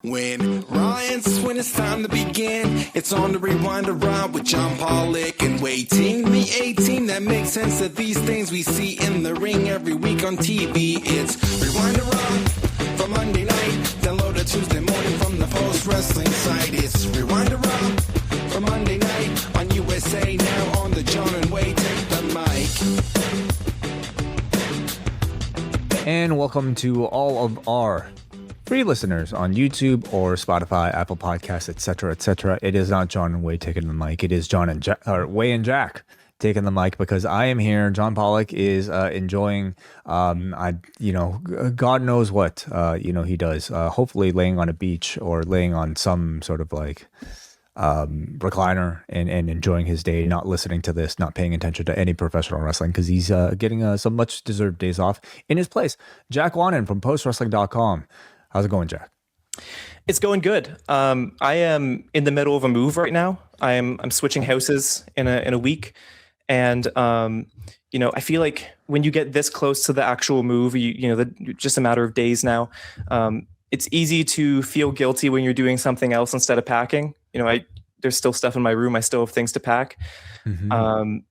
When when it's time to begin, it's on the Rewind-A-Raw with John Pollock and Wai Ting, the A-Team that makes sense of these things we see in the ring every week on TV. It's Rewind-A-Raw for Monday night. Download it Tuesday morning from the Post Wrestling site. It's Rewind-A-Raw for Monday night on USA Now on the John and Wai Take the Mic. And welcome to all of our free listeners on YouTube or Spotify, Apple Podcasts, etc., etc. It is not John and Wai taking the mic. It is John and Jack, or Wai and Jack taking the mic, because I am here. John Pollock is enjoying, God knows what, he does. Hopefully laying on a beach or laying on some sort of like recliner and enjoying his day, not listening to this, not paying attention to any professional wrestling, because he's getting some much deserved days off. In his place, Jack Wannan from postwrestling.com. How's it going, Jack? It's going good. I am in the middle of a move right now. I'm switching houses in a week, and I feel like when you get this close to the actual move, just a matter of days now. It's easy to feel guilty when you're doing something else instead of packing. There's still stuff in my room. I still have things to pack. Mm-hmm.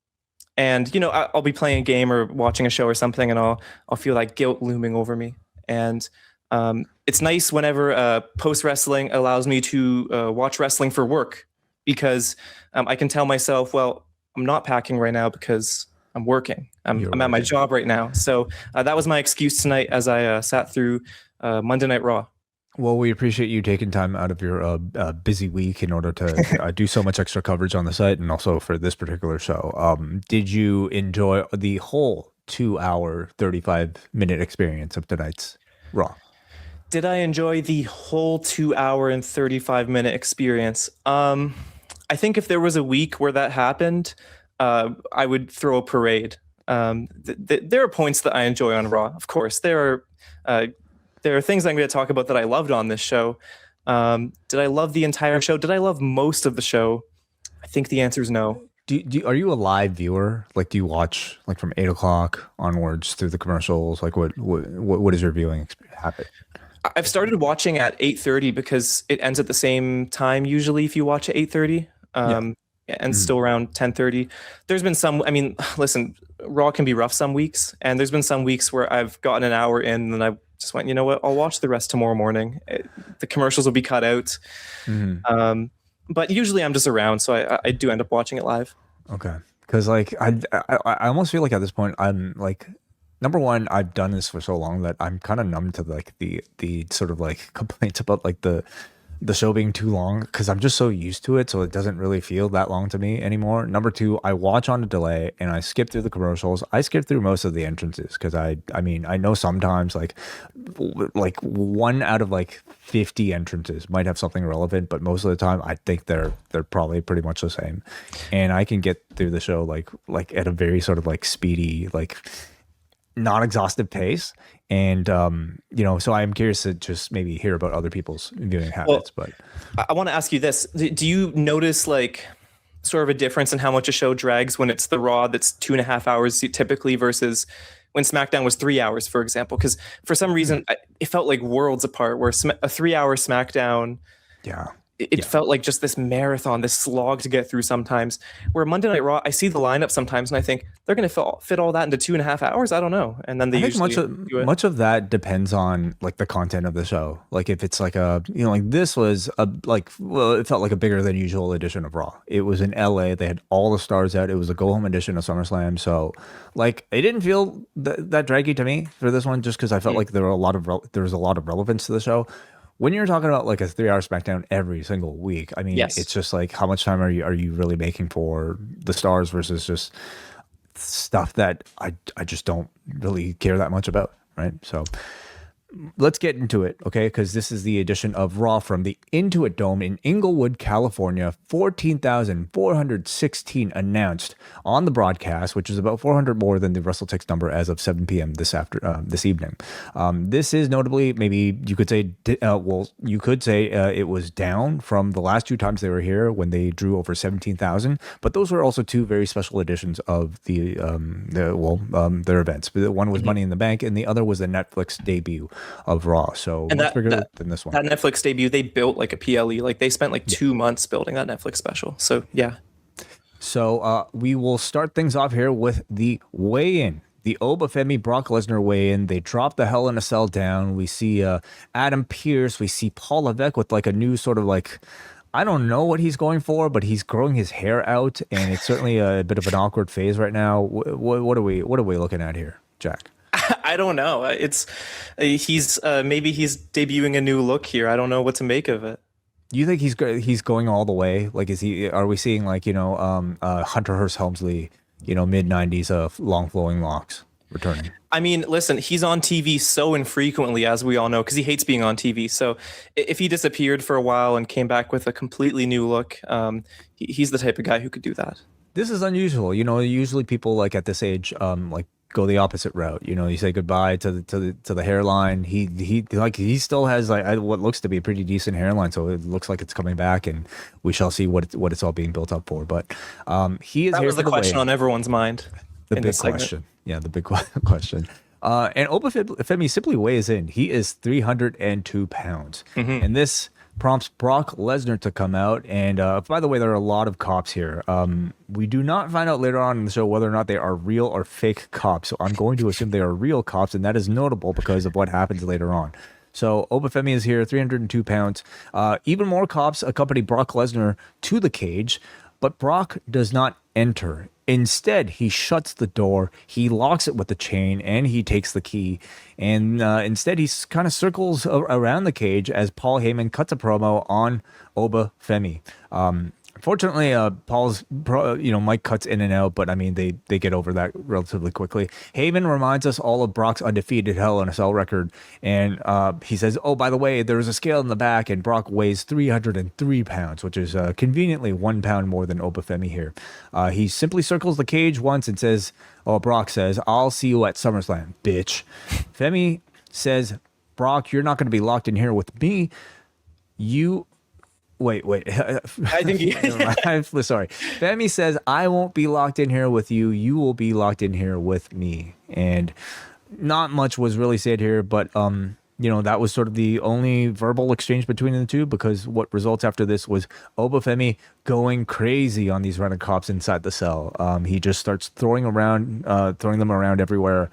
I'll be playing a game or watching a show or something, and I'll feel like guilt looming over me. And it's nice whenever post wrestling allows me to watch wrestling for work, because I can tell myself, well, I'm not packing right now because I'm working. I'm at my job right now. So that was my excuse tonight as I sat through Monday Night Raw. Well, we appreciate you taking time out of your busy week in order to do so much extra coverage on the site, and also for this particular show. Did you enjoy the whole 2-hour, 35-minute experience of tonight's Raw? Did I enjoy the whole 2-hour and 35-minute experience? I think if there was a week where that happened, I would throw a parade. There are points that I enjoy on Raw. Of course, there are things I'm going to talk about that I loved on this show. Did I love the entire show? Did I love most of the show? I think the answer is no. Are you a live viewer? Like, do you watch like from 8 o'clock onwards through the commercials? Like, what is your viewing habit? I've started watching at 8:30 because it ends at the same time usually if you watch at 8:30. And still around 10:30. There's been some, listen, Raw can be rough some weeks, and there's been some weeks where I've gotten an hour in and I just went, you know what, I'll watch the rest tomorrow morning. The commercials will be cut out. Mm-hmm. But usually I'm just around, so I do end up watching it live. Okay. Because like I almost feel like at this point I'm like, number one, I've done this for so long that I'm kind of numb to like the sort of like complaints about like the show being too long, because I'm just so used to it, so it doesn't really feel that long to me anymore. Number two, I watch on a delay and I skip through the commercials. I skip through most of the entrances because I know sometimes like 1 out of like 50 entrances might have something relevant, but most of the time I think they're probably pretty much the same, and I can get through the show like at a very sort of like speedy, like non-exhaustive pace. And so I'm curious to just maybe hear about other people's viewing habits. But I want to ask you this: do you notice like sort of a difference in how much a show drags when it's the Raw that's 2.5 hours typically versus when SmackDown was 3 hours, for example? Because for some reason it felt like worlds apart. Where a 3-hour SmackDown, it felt like just this marathon, this slog to get through sometimes. Where Monday Night Raw, I see the lineup sometimes and I think they're going to fit all that into 2.5 hours. I don't know. And then they usually do it. Much of that depends on like the content of the show. Like if it's like this was it felt like a bigger than usual edition of Raw. It was in LA. They had all the stars out. It was a go home edition of SummerSlam. So like it didn't feel that draggy to me for this one, just because I felt like there was a lot of relevance to the show. When you're talking about like a 3-hour SmackDown every single week, yes. It's just like, how much time are you really making for the stars versus just stuff that I just don't really care that much about, right? So let's get into it, okay? Because this is the edition of Raw from the Intuit Dome in Inglewood, California. 14,416 announced on the broadcast, which is about 400 more than the WrestleTix number as of 7 p.m. this evening. This is notably, maybe you could say, it was down from the last 2 times they were here when they drew over 17,000. But those were also 2 very special editions of their events. One was Money in the Bank, and the other was the Netflix debut of Raw. So And much bigger than this one. That Netflix debut, they built like a PLE. Like they spent like 2 months building that Netflix special. So yeah. So we will start things off here with the weigh-in. The Obafemi Brock Lesnar weigh-in. They drop the Hell in a Cell down. We see Adam Pearce. We see Paul Levesque with like a new sort of like, I don't know what he's going for, but he's growing his hair out, and it's certainly a bit of an awkward phase right now. What are we looking at here, Jack? I don't know. It's he's maybe he's debuting a new look here. I don't know what to make of it. You think he's going all the way? Like, are we seeing like Hunter Hearst Helmsley, mid-90s long flowing locks returning? I mean, listen, he's on TV so infrequently, as we all know, because he hates being on TV. So if he disappeared for a while and came back with a completely new look, he's the type of guy who could do that. This is unusual. Usually people like at this age, go the opposite route. You say goodbye to the hairline. He still has like what looks to be a pretty decent hairline, so it looks like it's coming back, and we shall see what it's all being built up for. But he is. That was the question on everyone's mind. The big question. Yeah, the big question. And Obafemi simply weighs in. He is 302 pounds, and this prompts Brock Lesnar to come out. And by the way, there are a lot of cops here. We do not find out later on in the show whether or not they are real or fake cops. So I'm going to assume they are real cops, and that is notable because of what happens later on. So Obafemi is here, 302 pounds. Even more cops accompany Brock Lesnar to the cage, but Brock does not enter. Instead, he shuts the door, he locks it with the chain, and he takes the key. And instead, he kind of circles around the cage as Paul Heyman cuts a promo on Obafemi. Fortunately, Paul's mic cuts in and out, but I mean they get over that relatively quickly. Heyman reminds us all of Brock's undefeated Hell in a Cell record, and he says, "Oh, by the way, there's a scale in the back, and Brock weighs 303 pounds, which is conveniently 1 pound more than Obafemi here." He simply circles the cage once and says, Brock says, "I'll see you at SummerSlam, bitch." Femi says, "Brock, you're not going to be locked in here with me. Wait. I think I'm sorry. Femi says, "I won't be locked in here with you. You will be locked in here with me." And not much was really said here, but that was sort of the only verbal exchange between the two, because what results after this was Obafemi going crazy on these rented cops inside the cell. He just starts throwing them around everywhere.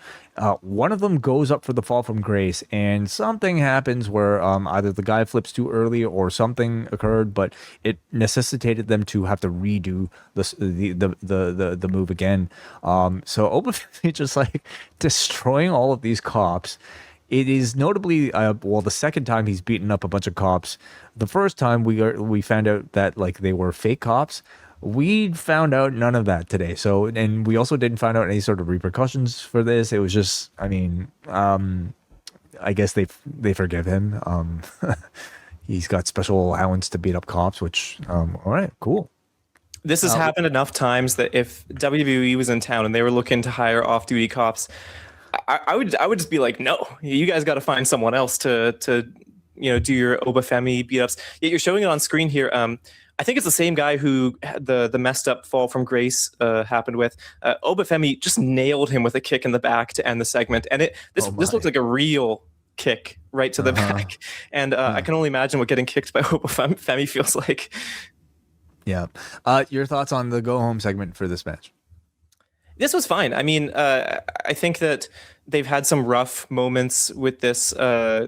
One of them goes up for the fall from grace, and something happens where either the guy flips too early or something occurred, but it necessitated them to have to redo the move again. So Obafemi just like destroying all of these cops. It is notably, the second time he's beaten up a bunch of cops. The first time we found out that like they were fake cops. We found out none of that today. So, and we also didn't find out any sort of repercussions for this. It was just, I guess they forgive him. He's got special allowance to beat up cops, which, all right, cool. This has happened enough times that if WWE was in town and they were looking to hire off-duty cops, I would just be like, no, you guys got to find someone else to do your Obafemi beat ups. Yet you're showing it on screen here. I think it's the same guy who the messed up fall from grace happened with. Obafemi just nailed him with a kick in the back to end the segment, and this looks like a real kick right to the back. And I can only imagine what getting kicked by Obafemi feels like. Yeah. Your thoughts on the go home segment for this match? This was fine. I mean, I think that they've had some rough moments with this Femi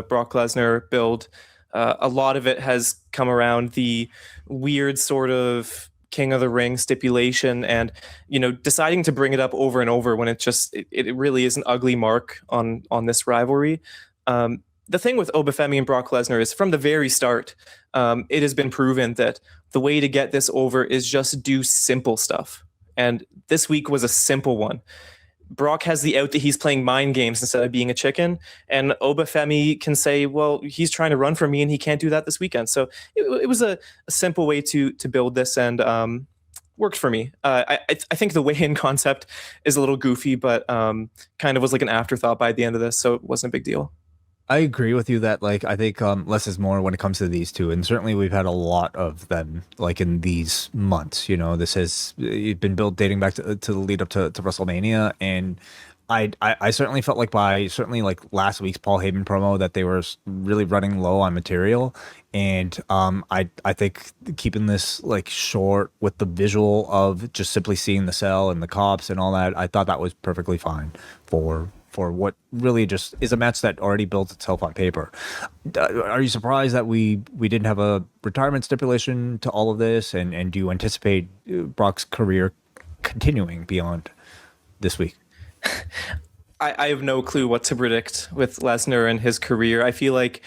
Brock Lesnar build. A lot of it has come around the weird sort of King of the Ring stipulation, and deciding to bring it up over and over when it really is an ugly mark on this rivalry. The thing with Obafemi and Brock Lesnar is from the very start, it has been proven that the way to get this over is just do simple stuff. And this week was a simple one. Brock has the out that he's playing mind games instead of being a chicken. And Obafemi can say, well, he's trying to run from me and he can't do that this weekend. So it was a simple way to build this, and worked for me. I think the weigh-in concept is a little goofy, but kind of was like an afterthought by the end of this. So it wasn't a big deal. I agree with you that I think less is more when it comes to these two, and certainly we've had a lot of them in these months. This has been built dating back to the lead up to WrestleMania, and I certainly felt like by certainly like last week's Paul Heyman promo that they were really running low on material, and I think keeping this like short with the visual of just simply seeing the cell and the cops and all that, I thought that was perfectly fine for what really just is a match that already built itself on paper. Are you surprised that we didn't have a retirement stipulation to all of this, and do you anticipate Brock's career continuing beyond this week? I have no clue what to predict with Lesnar and his career. I feel like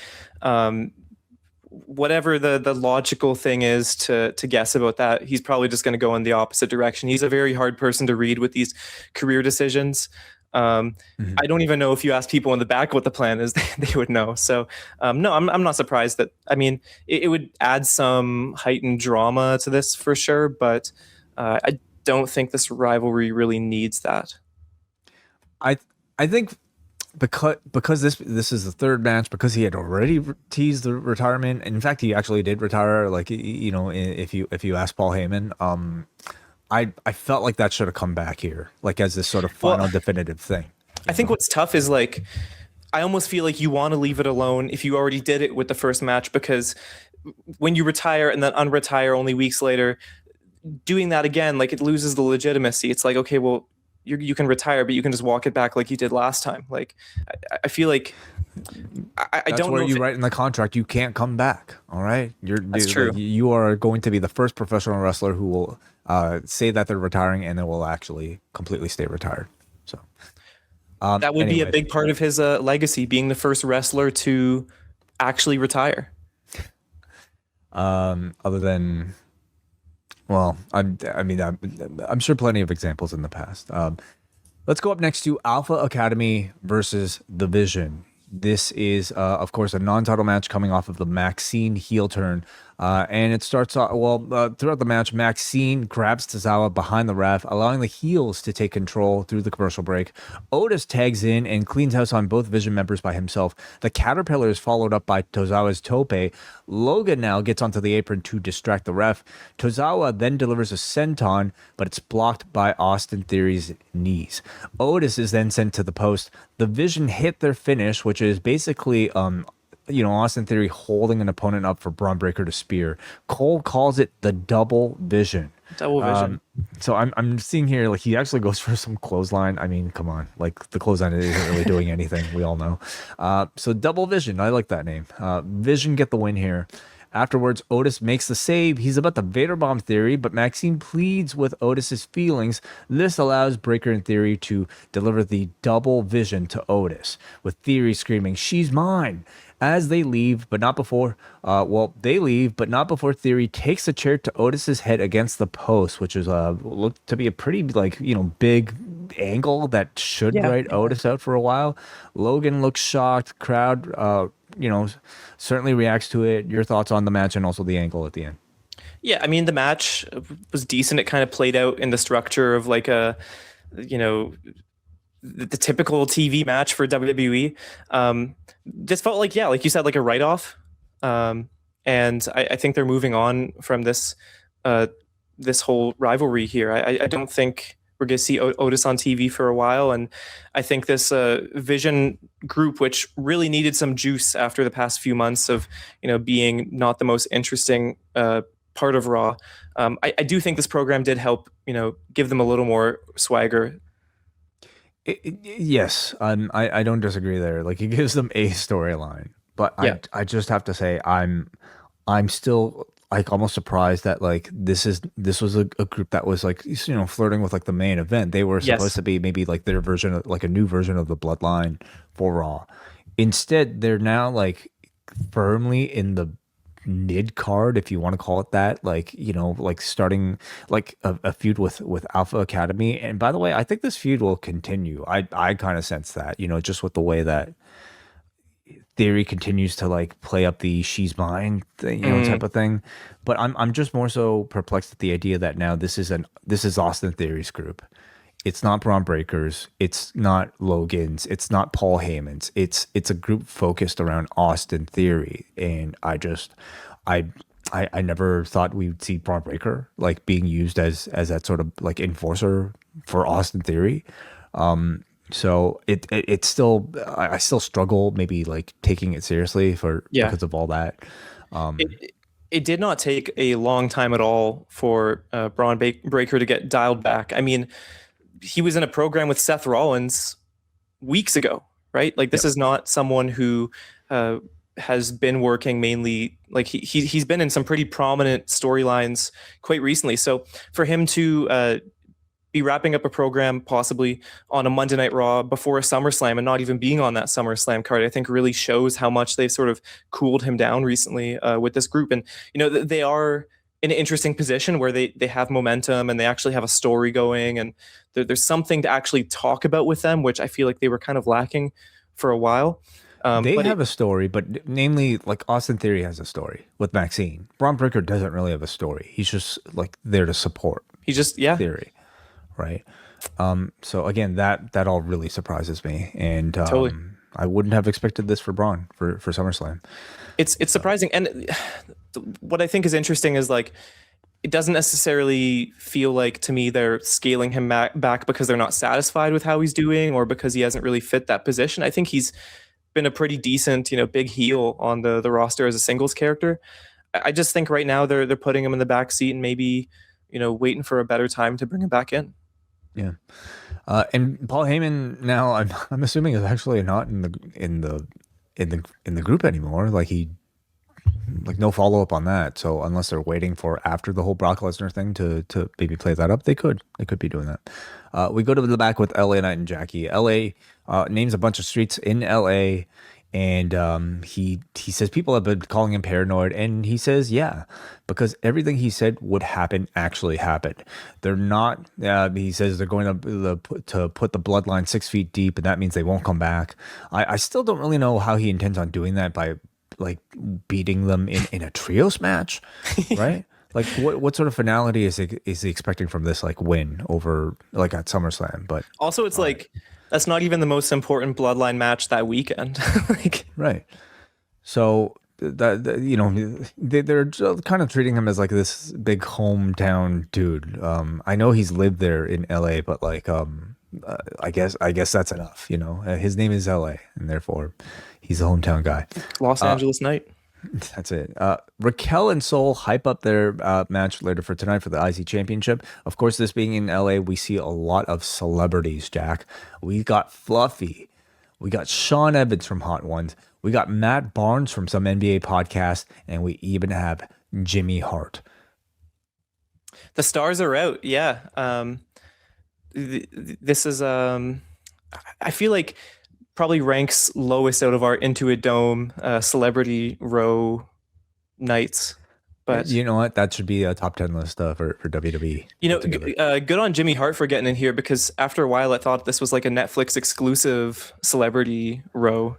whatever the logical thing is to guess about that, he's probably just going to go in the opposite direction. He's a very hard person to read with these career decisions. I don't even know if you ask people in the back what the plan is, they would know. So no, I'm not surprised that. I mean, it would add some heightened drama to this for sure, but I don't think this rivalry really needs that. I think because this is the third match, because he had already teased the retirement. In fact, he actually did retire. Like, you know, if you ask Paul Heyman, I felt like that should have come back here, like as this sort of final definitive thing. I think what's tough is like, I almost feel like you want to leave it alone if you already did it with the first match, because when you retire and then unretire only weeks later, doing that again, like it loses the legitimacy. It's like, okay, well, you can retire, but you can just walk it back like you did last time. Like, I feel like I That's don't know. Where you write in the contract, you can't come back. All right, That's true. Like, you are going to be the first professional wrestler who will say that they're retiring and then will actually completely stay retired. So that would be a big part of his legacy, being the first wrestler to actually retire. Other than. Well, I'm sure plenty of examples in the past. Let's go up next to Alpha Academy versus The Vision. This is, of course, a non-title match coming off of the Maxine heel turn. And it starts off, throughout the match, Maxine grabs Tozawa behind the ref, allowing the heels to take control through the commercial break. Otis tags in and cleans house on both Vision members by himself. The Caterpillar is followed up by Tozawa's tope. Logan now gets onto the apron to distract the ref. Tozawa then delivers a senton, but it's blocked by Austin Theory's knees. Otis is then sent to the post. The Vision hit their finish, which is basically Austin Theory holding an opponent up for Braun Breaker to spear. Cole calls it the double vision. Double vision. So I'm seeing here, like, he actually goes for some clothesline. I mean, come on, like, the clothesline isn't really doing anything. We all know. So double vision. I like that name. Vision get the win here. Afterwards, Otis makes the save. He's about to Vader bomb Theory, but Maxine pleads with Otis's feelings. This allows Breaker and Theory to deliver the double vision to Otis, with Theory screaming, "She's mine!" As they leave, but not before. They leave, but not before Theory takes a chair to Otis's head against the post, which is looked to be a pretty big angle that should write Otis out for a while. Logan looks shocked. Crowd, certainly reacts to it. Your thoughts on the match and also the angle at the end? Yeah, I mean, the match was decent. It kind of played out in the structure of like the typical TV match for WWE. Just felt like, like you said, like a write-off. And I think they're moving on from this whole rivalry here. I don't think we're going to see Otis on TV for a while. And I think this Vision group, which really needed some juice after the past few months of, being not the most interesting part of Raw. I do think this program did help, give them a little more swagger. Yes, I don't disagree there. Like, it gives them a storyline, but I just have to say I'm still like almost surprised that like this was a group that was like flirting with like the main event. They were supposed to be maybe like their version of like a new version of the Bloodline for Raw. Instead, they're now like firmly in the mid card, if you want to call it that, like starting like a feud with Alpha Academy. And by the way, I think this feud will continue. I kind of sense that, just with the way that Theory continues to like play up the "she's mine" thing, type of thing. But I'm just more so perplexed at the idea that now this is Austin Theory's group. It's not Braun Breaker's. It's not Logan's. It's not Paul Heyman's. It's a group focused around Austin Theory. And I never thought we would see Braun Breaker like being used as that sort of like enforcer for Austin Theory. So it's still, I still struggle maybe like taking it seriously because of all that. It did not take a long time at all for Braun Breaker to get dialed back. I mean, he was in a program with Seth Rollins weeks ago, right? Like this is not someone who has been working mainly, like he's been in some pretty prominent storylines quite recently. So for him to be wrapping up a program possibly on a Monday Night Raw before a SummerSlam and not even being on that SummerSlam card, I think really shows how much they've sort of cooled him down recently with this group. And, you know, they are in an interesting position where they have momentum and they actually have a story going, and there's something to actually talk about with them, which I feel like they were kind of lacking for a while. They have a story, but namely, like Austin Theory has a story with Maxine. Braun Breaker doesn't really have a story. He's just like there to support. He's just Theory. Right. So again, that all really surprises me, and totally. I wouldn't have expected this for Braun for SummerSlam. It's surprising, and what I think is interesting is like it doesn't necessarily feel like to me they're scaling him back because they're not satisfied with how he's doing or because he hasn't really fit that position. I think he's been a pretty decent, you know, big heel on the roster as a singles character. I just think right now they're putting him in the back seat and maybe, you know, waiting for a better time to bring him back in. Yeah, and Paul Heyman now I'm assuming is actually not in the group anymore. Like no follow up on that. So unless they're waiting for after the whole Brock Lesnar thing to maybe play that up, they could be doing that. We go to the back with LA Knight and Jackie. LA names a bunch of streets in LA. And he says people have been calling him paranoid, and he says, yeah, because everything he said would happen actually happened. They're not. He says they're going to put the bloodline 6 feet deep, and that means they won't come back. I still don't really know how he intends on doing that by like beating them in a trios match, right? Like what sort of finality is he expecting from this like win over like at SummerSlam? But also it's like. That's not even the most important bloodline match that weekend. Like, right. So that you know they're kind of treating him as like this big hometown dude. I know he's lived there in LA, but like I guess that's enough. You know, his name is LA, and therefore he's a hometown guy. Los Angeles Knight. That's it. Raquel and Soul hype up their match later for tonight for the IC Championship. Of course, this being in LA, we see a lot of celebrities, Jack. We got Fluffy. We got Sean Evans from Hot Ones. We got Matt Barnes from some NBA podcast. And we even have Jimmy Hart. The stars are out. Yeah. This is, I feel like, probably ranks lowest out of our Into a Dome celebrity row nights. But you know what? That should be a top 10 list for WWE. You know, good on Jimmy Hart for getting in here, because after a while I thought this was like a Netflix exclusive celebrity row.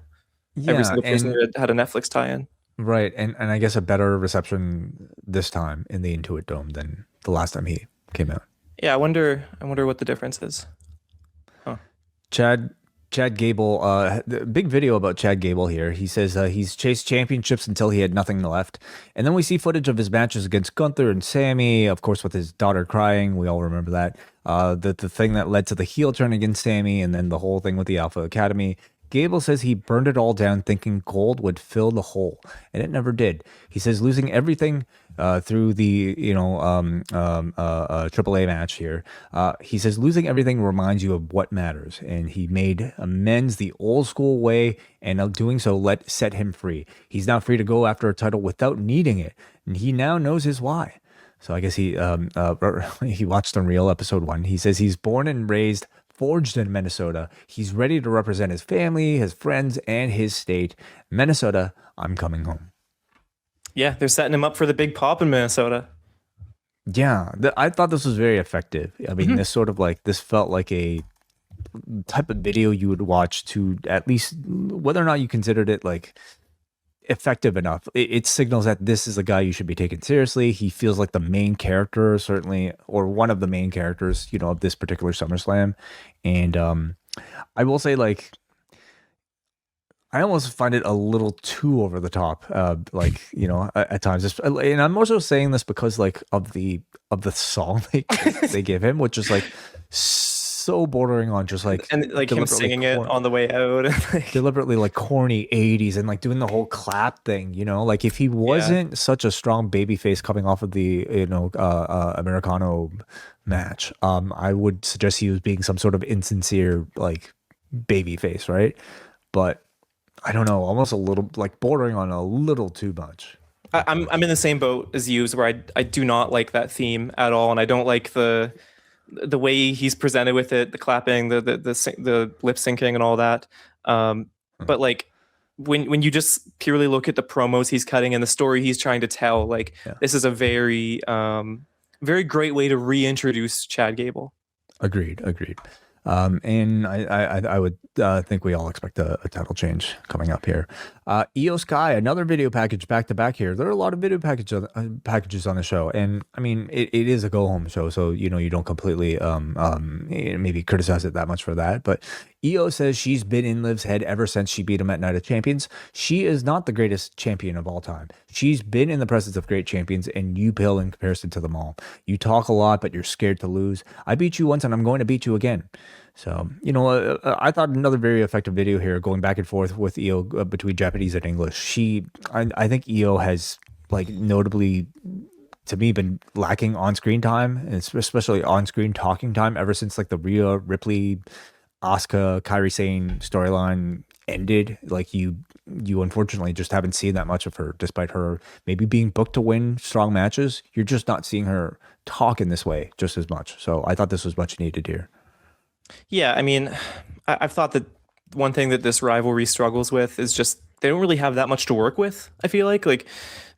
Yeah, every single person had a Netflix tie-in. Right, and I guess a better reception this time in the Into It Dome than the last time he came out. Yeah, I wonder what the difference is. Huh. Chad Gable, big video about Chad Gable here. He says he's chased championships until he had nothing left. And then we see footage of his matches against Gunther and Sammy, of course, with his daughter crying. We all remember that. The thing that led to the heel turn against Sammy, and then the whole thing with the Alpha Academy. Gable says he burned it all down thinking gold would fill the hole, and it never did. He says losing everything through the AAA match here. He says losing everything reminds you of what matters, and he made amends the old school way, and doing so set him free. He's now free to go after a title without needing it, and he now knows his why. So I guess he watched Unreal episode 1. He says he's born and raised, forged in Minnesota. He's ready to represent his family, his friends, and his state. Minnesota, I'm coming home. Yeah, they're setting him up for the big pop in Minnesota. Yeah, I thought this was very effective. I mean, this felt like a type of video you would watch to at least, whether or not you considered it like effective enough, it signals that this is a guy you should be taken seriously. He feels like the main character, certainly, or one of the main characters, of this particular SummerSlam. And I will say, like, I almost find it a little too over the top, at times. And I'm also saying this because, like, of the song they give him, which is like so bordering on just like and like him singing it on the way out, deliberately like corny 80s and like doing the whole clap thing, you know, like if he wasn't such a strong baby face coming off of the Americano match, I would suggest he was being some sort of insincere like baby face, right? But I don't know, almost a little like bordering on a little too much. I'm in the same boat as you, where I do not like that theme at all, and I don't like the way he's presented with it, the clapping, the lip syncing, and all that. But like when you just purely look at the promos he's cutting and the story he's trying to tell, like this is a very very great way to reintroduce Chad Gable. Agreed. And I would think we all expect a title change coming up here. Io Sky, another video package back to back here. There are a lot of video packages on the show, and I mean it is a go home show, so you know you don't completely maybe criticize it that much for that. But Io says she's been in Liv's head ever since she beat him at Night of Champions. She is not the greatest champion of all time. She's been in the presence of great champions, and you pale in comparison to them all. You talk a lot, but you're scared to lose. I beat you once, and I'm going to beat you again. So, you know, I thought another very effective video here, going back and forth with Io between Japanese and English. I think Io has, like, notably, to me, been lacking on-screen time, and especially on-screen talking time ever since, like, the Rhea Ripley, Asuka, Kairi Sane storyline ended. Like, you unfortunately just haven't seen that much of her, despite her maybe being booked to win strong matches. You're just not seeing her talk in this way just as much. So I thought this was much needed here. Yeah, I mean, I've thought that one thing that this rivalry struggles with is just they don't really have that much to work with. I feel like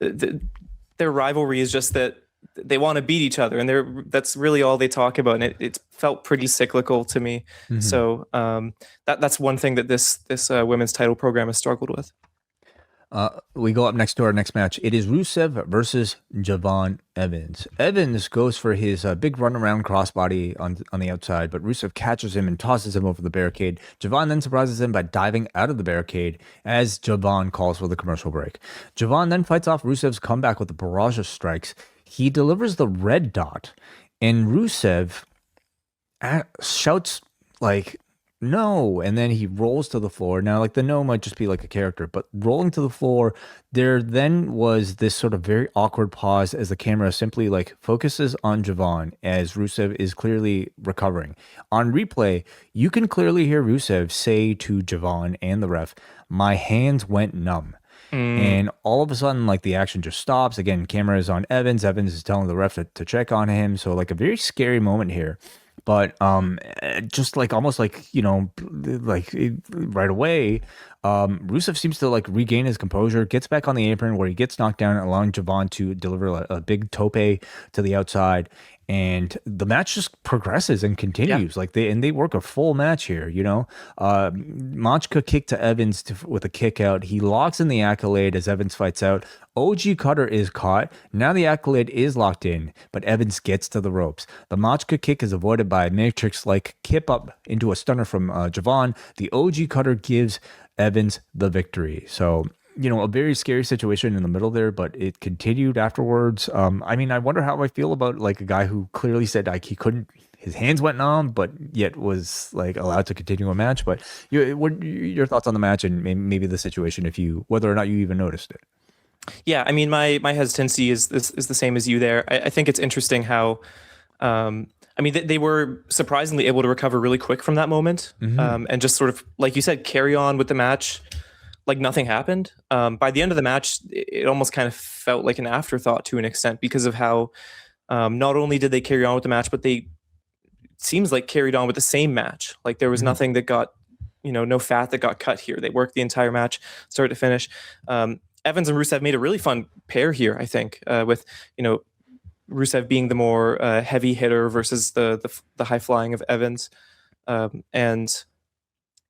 their rivalry is just that they want to beat each other, and that's really all they talk about. And it felt pretty cyclical to me. Mm-hmm. So that's one thing that this women's title program has struggled with. We go up next to our next match. It is Rusev versus Javon Evans. Evans goes for his big run around crossbody on the outside, but Rusev catches him and tosses him over the barricade. Javon then surprises him by diving out of the barricade as Javon calls for the commercial break. Javon then fights off Rusev's comeback with a barrage of strikes. He delivers the red dot, and Rusev shouts like, "No," and then he rolls to the floor. Now, like, the no might just be like a character, but rolling to the floor, there then was this sort of very awkward pause as the camera simply like focuses on Javon as Rusev is clearly recovering. On replay, you can clearly hear Rusev say to Javon and the ref, "My hands went numb." And all of a sudden, like, the action just stops. Again, camera is on Evans. Evans is telling the ref to check on him. So, like, a very scary moment here. But just like almost like, you know, like right away, Rusev seems to like regain his composure, gets back on the apron where he gets knocked down, allowing Javon to deliver a big tope to the outside. And the match just progresses and continues. Yeah. Like they work a full match here, you know. Machka kick to Evans with a kick out. He locks in the accolade as Evans fights out. OG Cutter is caught. Now the accolade is locked in, but Evans gets to the ropes. The Machka kick is avoided by a Matrix-like kip up into a stunner from Javon. The OG Cutter gives Evans the victory. So, you know, a very scary situation in the middle there, but it continued afterwards. I mean, I wonder how I feel about like a guy who clearly said like he couldn't, his hands went numb, but yet was like allowed to continue a match. But what your thoughts on the match and maybe the situation, whether or not you even noticed it? Yeah, I mean, my hesitancy is the same as you there. I think it's interesting how, I mean, they were surprisingly able to recover really quick from that moment, and just sort of, like you said, carry on with the match like nothing happened. By the end of the match, it almost kind of felt like an afterthought to an extent because of how not only did they carry on with the match, but they seems like carried on with the same match. Like there was nothing that got, you know, no fat that got cut here. They worked the entire match, start to finish. Evans and Rusev made a really fun pair here, I think, with, you know, Rusev being the more heavy hitter versus the high flying of Evans. And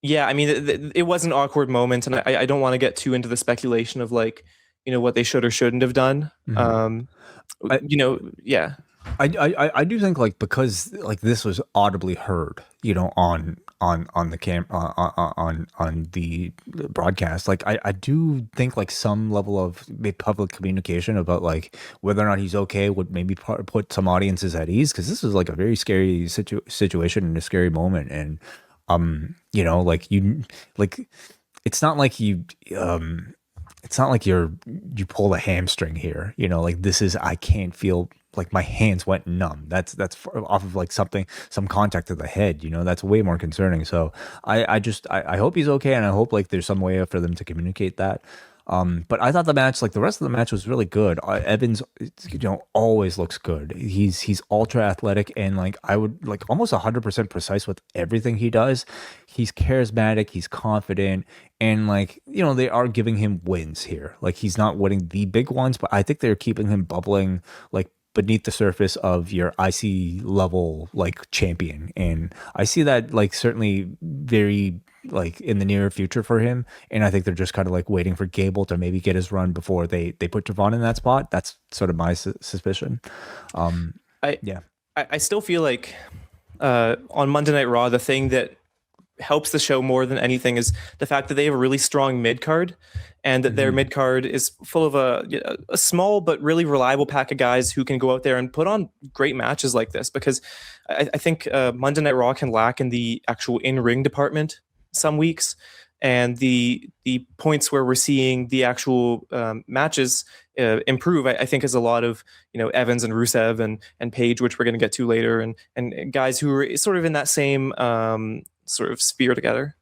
yeah, I mean, it was an awkward moment, and I don't want to get too into the speculation of like, you know, what they should or shouldn't have done. You know, yeah. I do think like because like this was audibly heard, you know, on the on the broadcast. Like I do think like some level of public communication about like whether or not he's okay would maybe put some audiences at ease, because this is like a very scary situation and a scary moment. And you know, like you like it's not like you it's not like you pulled a hamstring here, you know, like this is, I can't feel, like my hands went numb. That's off of like some contact to the head, you know, that's way more concerning. So I hope he's okay, and I hope like there's some way for them to communicate that. But I thought the match, like the rest of the match, was really good. Evans, you know, always looks good. He's ultra athletic, and like I would like almost 100% precise with everything he does. He's charismatic. He's confident, and like, you know, they are giving him wins here. Like he's not winning the big ones, but I think they're keeping him bubbling like beneath the surface of your IC level like champion, and I see that like certainly very like in the near future for him. And I think they're just kind of like waiting for Gable to maybe get his run before they put Javon in that spot. That's sort of my suspicion. Yeah. I still feel like on Monday Night Raw, the thing that helps the show more than anything is the fact that they have a really strong mid card, and that their mid card is full of a small but really reliable pack of guys who can go out there and put on great matches like this. Because I think Monday Night Raw can lack in the actual in-ring department some weeks, and the points where we're seeing the actual matches improve, I think, is a lot of, you know, Evans and Rusev and Page, which we're going to get to later, and guys who are sort of in that same sort of sphere together.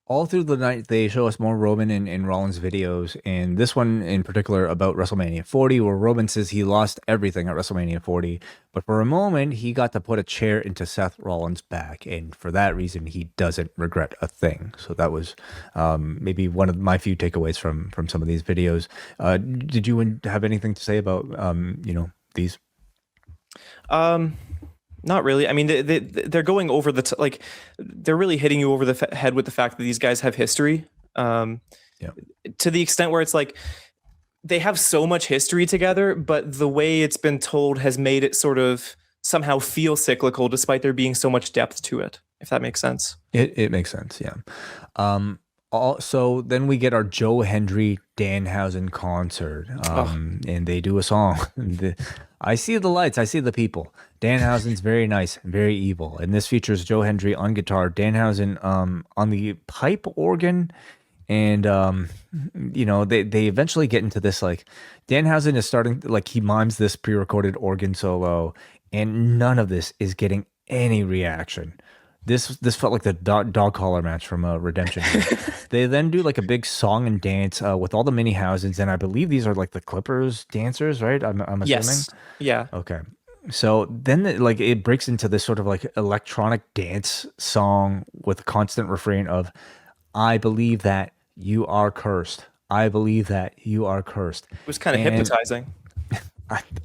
All through the night, they show us more Roman and Rollins videos, and this one in particular about WrestleMania 40, where Roman says he lost everything at WrestleMania 40, but for a moment, he got to put a chair into Seth Rollins' back, and for that reason, he doesn't regret a thing. So that was maybe one of my few takeaways from some of these videos. Did you have anything to say about, you know, these? Not really. I mean, they're going over like they're really hitting you over the head with the fact that these guys have history. To the extent where it's like they have so much history together, but the way it's been told has made it sort of somehow feel cyclical, despite there being so much depth to it. If that makes sense. It makes sense. Yeah. So then we get our Joe Hendry Danhausen concert, and they do a song. I see the lights, I see the people. Danhausen's very nice, very evil, and this features Joe Hendry on guitar, Danhausen on the pipe organ, and you know, they eventually get into this, like Danhausen is starting, like he mimes this pre-recorded organ solo, and none of this is getting any reaction. This felt like the dog collar match from Redemption. They then do like a big song and dance with all the mini houses, and I believe these are like the Clippers dancers, right? I'm assuming. Yes. Yeah. Okay. So then it breaks into this sort of like electronic dance song with a constant refrain of, "I believe that you are cursed. I believe that you are cursed." It was kind of hypnotizing.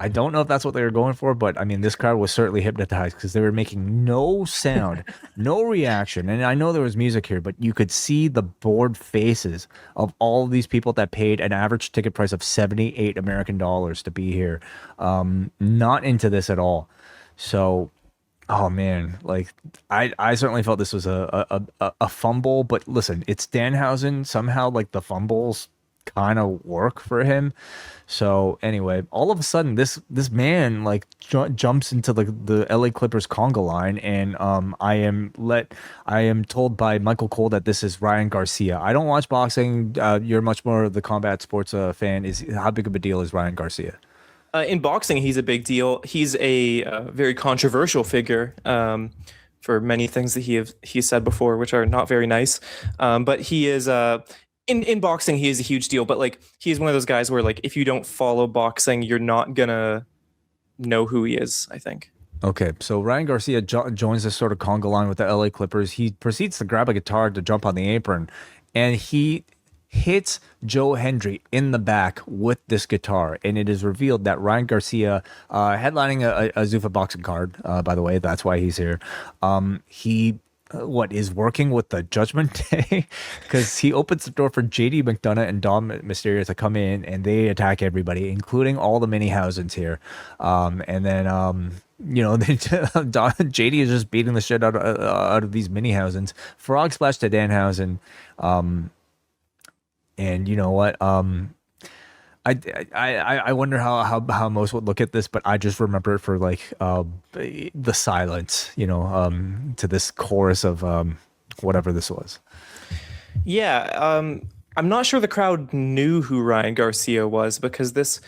I don't know if that's what they were going for, but I mean, this crowd was certainly hypnotized because they were making no sound, no reaction. And I know there was music here, but you could see the bored faces of all of these people that paid an average ticket price of 78 American dollars to be here. Not into this at all. So, oh man, like I certainly felt this was a fumble, but listen, it's Danhausen. Somehow like the fumbles kind of work for him. So anyway, all of a sudden this man like jumps into the LA Clippers conga line, and I am told by Michael Cole that this is Ryan Garcia. I don't watch boxing. You're much more of the combat sports fan. How big of a deal is Ryan Garcia? In boxing, he's a big deal. He's a very controversial figure for many things that he said before, which are not very nice. But he is in boxing, he is a huge deal, but like he's one of those guys where like if you don't follow boxing, you're not gonna know who he is, I think. Okay, so Ryan Garcia joins this sort of conga line with the LA Clippers. He proceeds to grab a guitar to jump on the apron, and he hits Joe Hendry in the back with this guitar, and it is revealed that Ryan Garcia, headlining a Zuffa boxing card, by the way, that's why he's here. He what is working with the Judgment Day, because he opens the door for JD McDonough and Dom Mysterio to come in, and they attack everybody, including all the mini Housens here. And then JD is just beating the shit out of these mini Housens. Frog splash to Danhausen. And you know what? I wonder how most would look at this, but I just remember it for like the silence, to this chorus of whatever this was. Yeah, I'm not sure the crowd knew who Ryan Garcia was, because this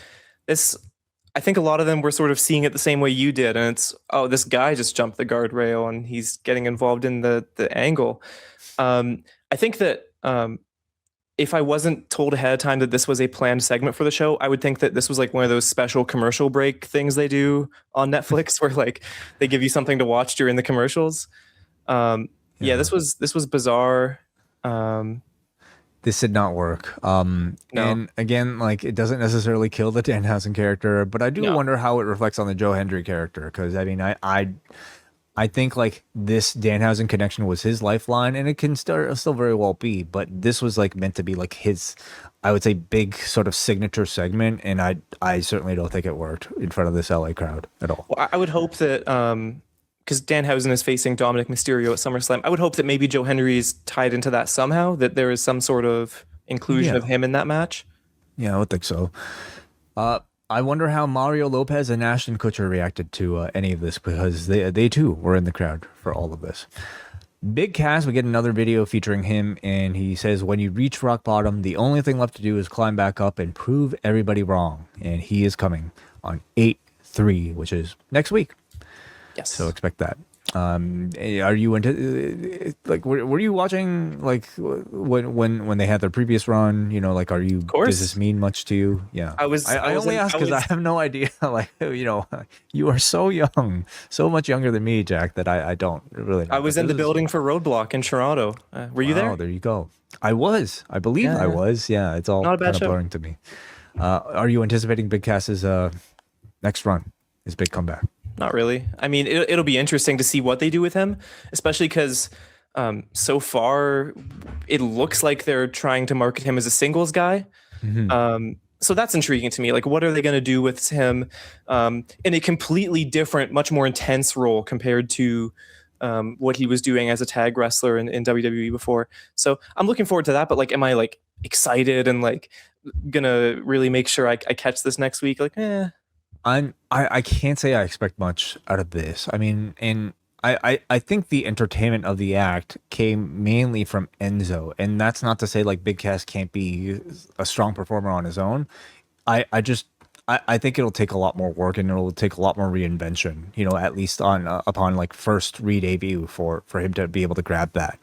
I think a lot of them were sort of seeing it the same way you did, and it's, oh, this guy just jumped the guardrail and he's getting involved in the angle. I think that if I wasn't told ahead of time that this was a planned segment for the show, I would think that this was like one of those special commercial break things they do on Netflix where like they give you something to watch during the commercials. Yeah, this was bizarre. This did not work. No. And again, like, it doesn't necessarily kill the Danhausen character, but I do wonder how it reflects on the Joe Hendry character. Because I mean, I think like this Danhausen connection was his lifeline, and it can still very well be. But this was like meant to be like his, I would say, big sort of signature segment, and I certainly don't think it worked in front of this LA crowd at all. Well, I would hope that because Danhausen is facing Dominic Mysterio at SummerSlam, I would hope that maybe Joe Hendry is tied into that somehow. That there is some sort of inclusion of him in that match. Yeah, I would think so. I wonder how Mario Lopez and Ashton Kutcher reacted to any of this, because they too were in the crowd for all of this. Big Cass, we get another video featuring him, and he says, when you reach rock bottom, the only thing left to do is climb back up and prove everybody wrong. And he is coming on 8/3, which is next week. Yes. So expect that. Are you into like were you watching like when they had their previous run? Like, are you? Of course. Does this mean much to you? Yeah. I only ask because I have no idea. Like, you are so young, so much younger than me, Jack, that I don't really know. I was in the building for Roadblock in Toronto. Were you there? Oh, there you go. I was. I believe I was. Yeah, it's all kind of blurring to me. Are you anticipating Big Cass's next run? His big comeback? Not really. I mean, it'll be interesting to see what they do with him, especially because so far it looks like they're trying to market him as a singles guy. Mm-hmm. So that's intriguing to me. Like, what are they going to do with him in a completely different, much more intense role compared to what he was doing as a tag wrestler in WWE before? So I'm looking forward to that. But like, am I like excited and like gonna really make sure I catch this next week? Like, I can't say I expect much out of this. I mean, and I think the entertainment of the act came mainly from Enzo, and that's not to say like Big Cass can't be a strong performer on his own. I think it'll take a lot more work, and it'll take a lot more reinvention, at least upon like first re-debut for him to be able to grab that.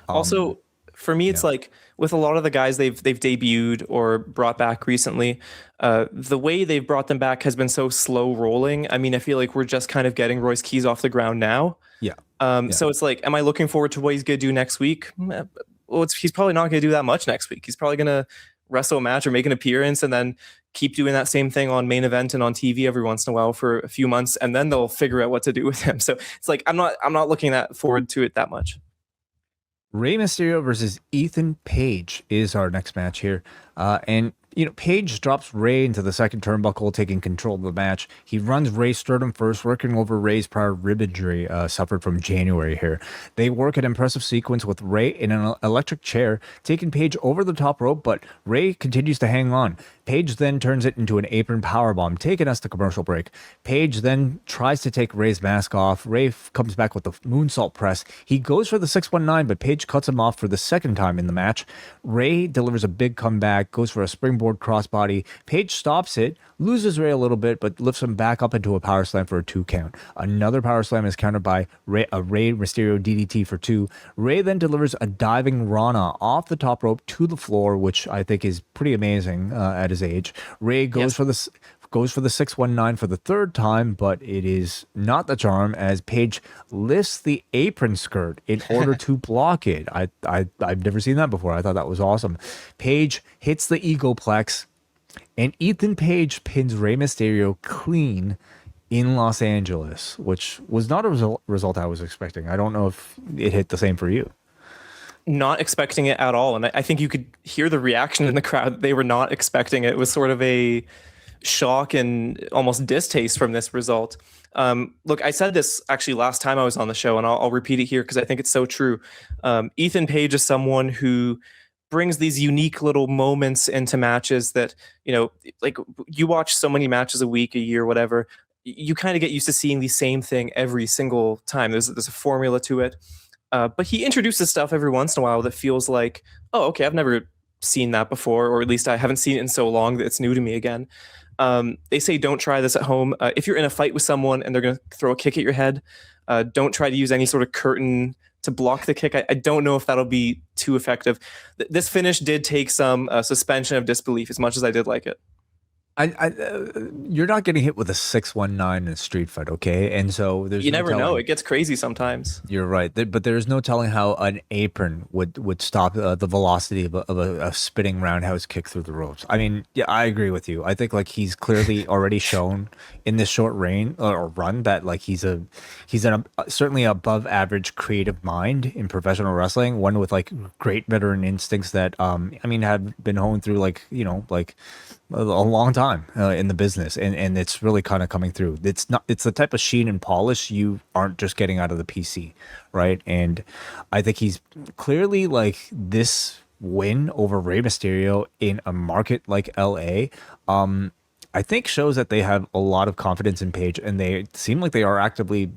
Also, for me, it's like with a lot of the guys they've debuted or brought back recently, the way they've brought them back has been so slow rolling. I mean, I feel like we're just kind of getting Royce Keys off the ground now. So it's like, am I looking forward to what he's going to do next week? Well, he's probably not going to do that much next week. He's probably going to wrestle a match or make an appearance and then keep doing that same thing on main event and on TV every once in a while for a few months, and then they'll figure out what to do with him. So it's like, I'm not looking forward to it that much. Rey Mysterio versus Ethan Page is our next match here. And Page drops Rey into the second turnbuckle, taking control of the match. He runs Rey's sternum first, working over Rey's prior rib injury suffered from January here. They work an impressive sequence with Rey in an electric chair, taking Page over the top rope, but Rey continues to hang on. Page then turns it into an apron powerbomb, taking us to commercial break. Page then tries to take Rey's mask off. Rey comes back with the moonsault press. He goes for the 619, but Page cuts him off for the second time in the match. Rey delivers a big comeback, goes for a springboard crossbody. Page stops it, loses Rey a little bit, but lifts him back up into a power slam for a 2 count. Another power slam is countered by a Rey Mysterio DDT for 2. Rey then delivers a diving Rana off the top rope to the floor, which I think is pretty amazing at his age. Rey goes for the 619 for the third time, but it is not the charm as Page lifts the apron skirt in order to block it. I've never seen that before. I thought that was awesome. Page hits the egoplex, and Ethan Page pins Rey Mysterio clean in Los Angeles, which was not a result I was expecting. I don't know if it hit the same for you. Not expecting it at all. And I think you could hear the reaction in the crowd. They were not expecting it. It was sort of a shock and almost distaste from this result. Look, I said this actually last time I was on the show, and I'll repeat it here because I think it's so true. Ethan Page is someone who brings these unique little moments into matches that, like you watch so many matches a week, a year, whatever, you kind of get used to seeing the same thing every single time. There's a formula to it. But he introduces stuff every once in a while that feels like, oh, okay, I've never seen that before, or at least I haven't seen it in so long that it's new to me again. They say don't try this at home. If you're in a fight with someone and they're going to throw a kick at your head, don't try to use any sort of curtain to block the kick. I don't know if that'll be too effective. This finish did take some suspension of disbelief, as much as I did like it. You're not getting hit with a 619 in a street fight, okay? And so you never know. It gets crazy sometimes. You're right, but there's no telling how an apron would stop the velocity of a spinning roundhouse kick through the ropes. I mean, yeah, I agree with you. I think like he's clearly already shown in this short reign or run that like he's an certainly above average creative mind in professional wrestling. One with like great veteran instincts that have been honed through like a long time in the business, and it's really kind of coming through. It's the type of sheen and polish you aren't just getting out of the PC, right? And I think he's clearly like this win over Rey Mysterio in a market like LA. I think shows that they have a lot of confidence in Page, and they seem like they are actively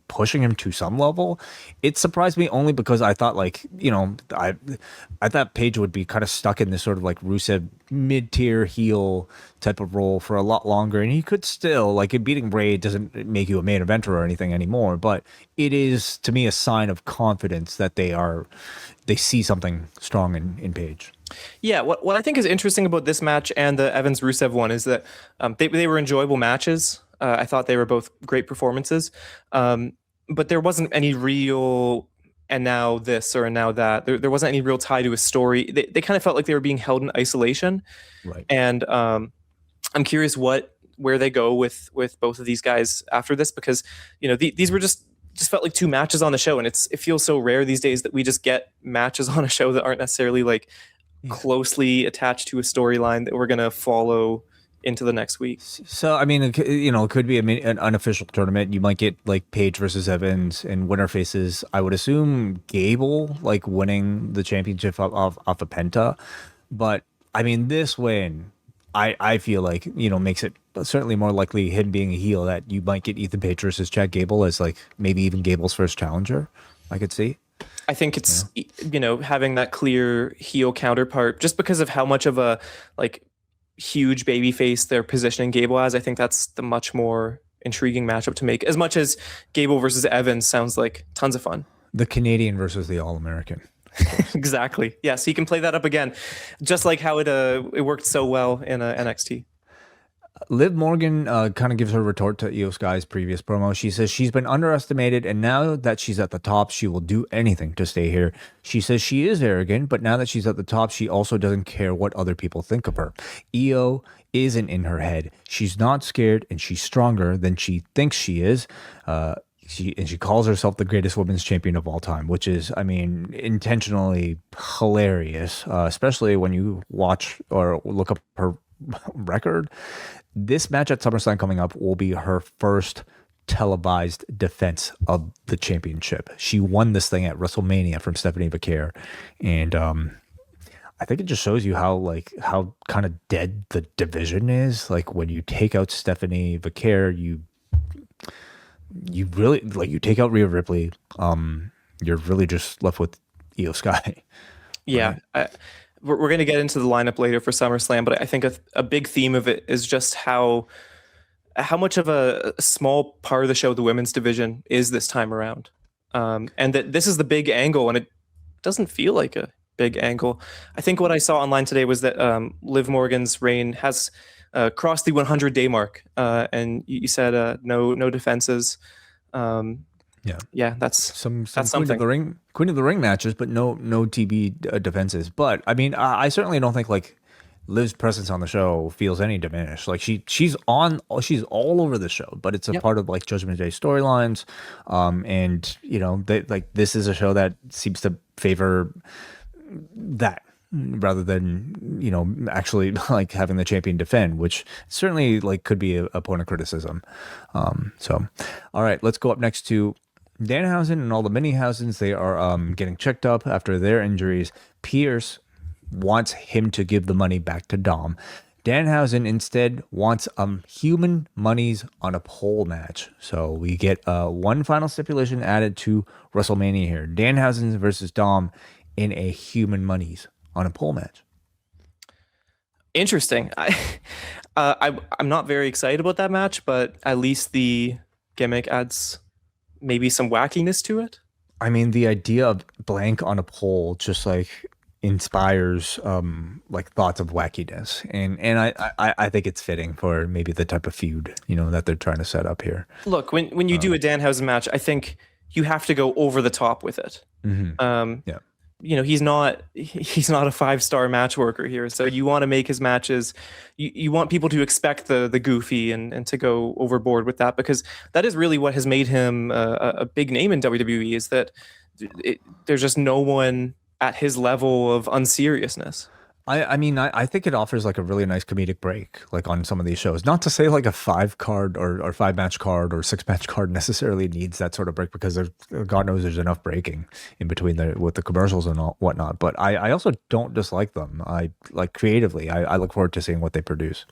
pushing him to some level. It surprised me only because I thought I thought Page would be kind of stuck in this sort of like Rusev mid-tier heel type of role for a lot longer, and he could still, like, beating Ray doesn't make you a main eventer or anything anymore, but it is to me a sign of confidence that they see something strong in Page. Yeah, what I think is interesting about this match and the Evans Rusev one is that they were enjoyable matches. I thought they were both great performances, but there wasn't any real and now this or now that. There wasn't any real tie to a story. They kind of felt like they were being held in isolation. Right. And I'm curious where they go with both of these guys after this, because these were just felt like two matches on the show, and it feels so rare these days that we just get matches on a show that aren't necessarily like closely attached to a storyline that we're going to follow into the next week. So, I mean, it could be an unofficial tournament. You might get like Page versus Evans and winner faces. I would assume Gable like winning the championship off a Penta. But I mean, this win, I feel like, makes it certainly more likely him being a heel that you might get Ethan Page versus Chad Gable as like maybe even Gable's first challenger. I could see. I think it's, having that clear heel counterpart just because of how much of a like huge baby face they're positioning Gable as. I think that's the much more intriguing matchup to make, as much as Gable versus Evans sounds like tons of fun. The Canadian versus the All-American. Exactly. Yes, he can play that up again, just like how it worked so well in NXT. Liv Morgan kind of gives her retort to Io Sky's previous promo. She says she's been underestimated, and now that she's at the top, she will do anything to stay here. She says she is arrogant, but now that she's at the top, she also doesn't care what other people think of her. Io isn't in her head. She's not scared, and she's stronger than she thinks she is. She calls herself the greatest women's champion of all time, which is, I mean, intentionally hilarious, especially when you watch or look up her record. This match at SummerSlam coming up will be her first televised defense of the championship. She won this thing at WrestleMania from Stephanie Vaquer, and I think it just shows you how kind of dead the division is. Like when you take out Stephanie Vaquer, you really you take out Rhea Ripley, you're really just left with Io Sky. Yeah. Right? We're going to get into the lineup later for SummerSlam, but I think a big theme of it is just how much of a small part of the show the women's division is this time around, and that this is the big angle, and it doesn't feel like a big angle. I think what I saw online today was that Liv Morgan's reign has crossed the 100-day mark, and you said no defenses. Yeah, that's some something. Queen of the Ring matches, but no TB defenses. But I mean, I certainly don't think like Liv's presence on the show feels any diminished. Like she's all over the show, but it's a part of like Judgment Day storylines. And you know, this is a show that seems to favor that rather than, you know, actually like having the champion defend, which certainly like could be a point of criticism. So all right, let's go up next to Danhausen and all the Minihausens. They are getting checked up after their injuries. Pierce wants him to give the money back to Dom. Danhausen instead wants human monies on a pole match. So we get one final stipulation added to WrestleMania here. Danhausen versus Dom in a human monies on a pole match. Interesting. I'm not very excited about that match, but at least the gimmick adds maybe some wackiness to it. I mean, the idea of blank on a pole just like inspires like thoughts of wackiness, and I think it's fitting for maybe the type of feud, you know, that they're trying to set up here. Look, when you do a Danhausen match, I think you have to go over the top with it. Yeah. You know, he's not a 5-star match worker here, so you want to make his matches, you want people to expect the goofy and to go overboard with that, because that is really what has made him a big name in WWE, is that there's just no one at his level of unseriousness. I mean, I think it offers like a really nice comedic break, like on some of these shows. Not to say like a 5-card or 5-match card or 6-match card necessarily needs that sort of break, because there's, God knows, there's enough breaking in between with the commercials and all, whatnot. But I also don't dislike them. I like creatively. I look forward to seeing what they produce.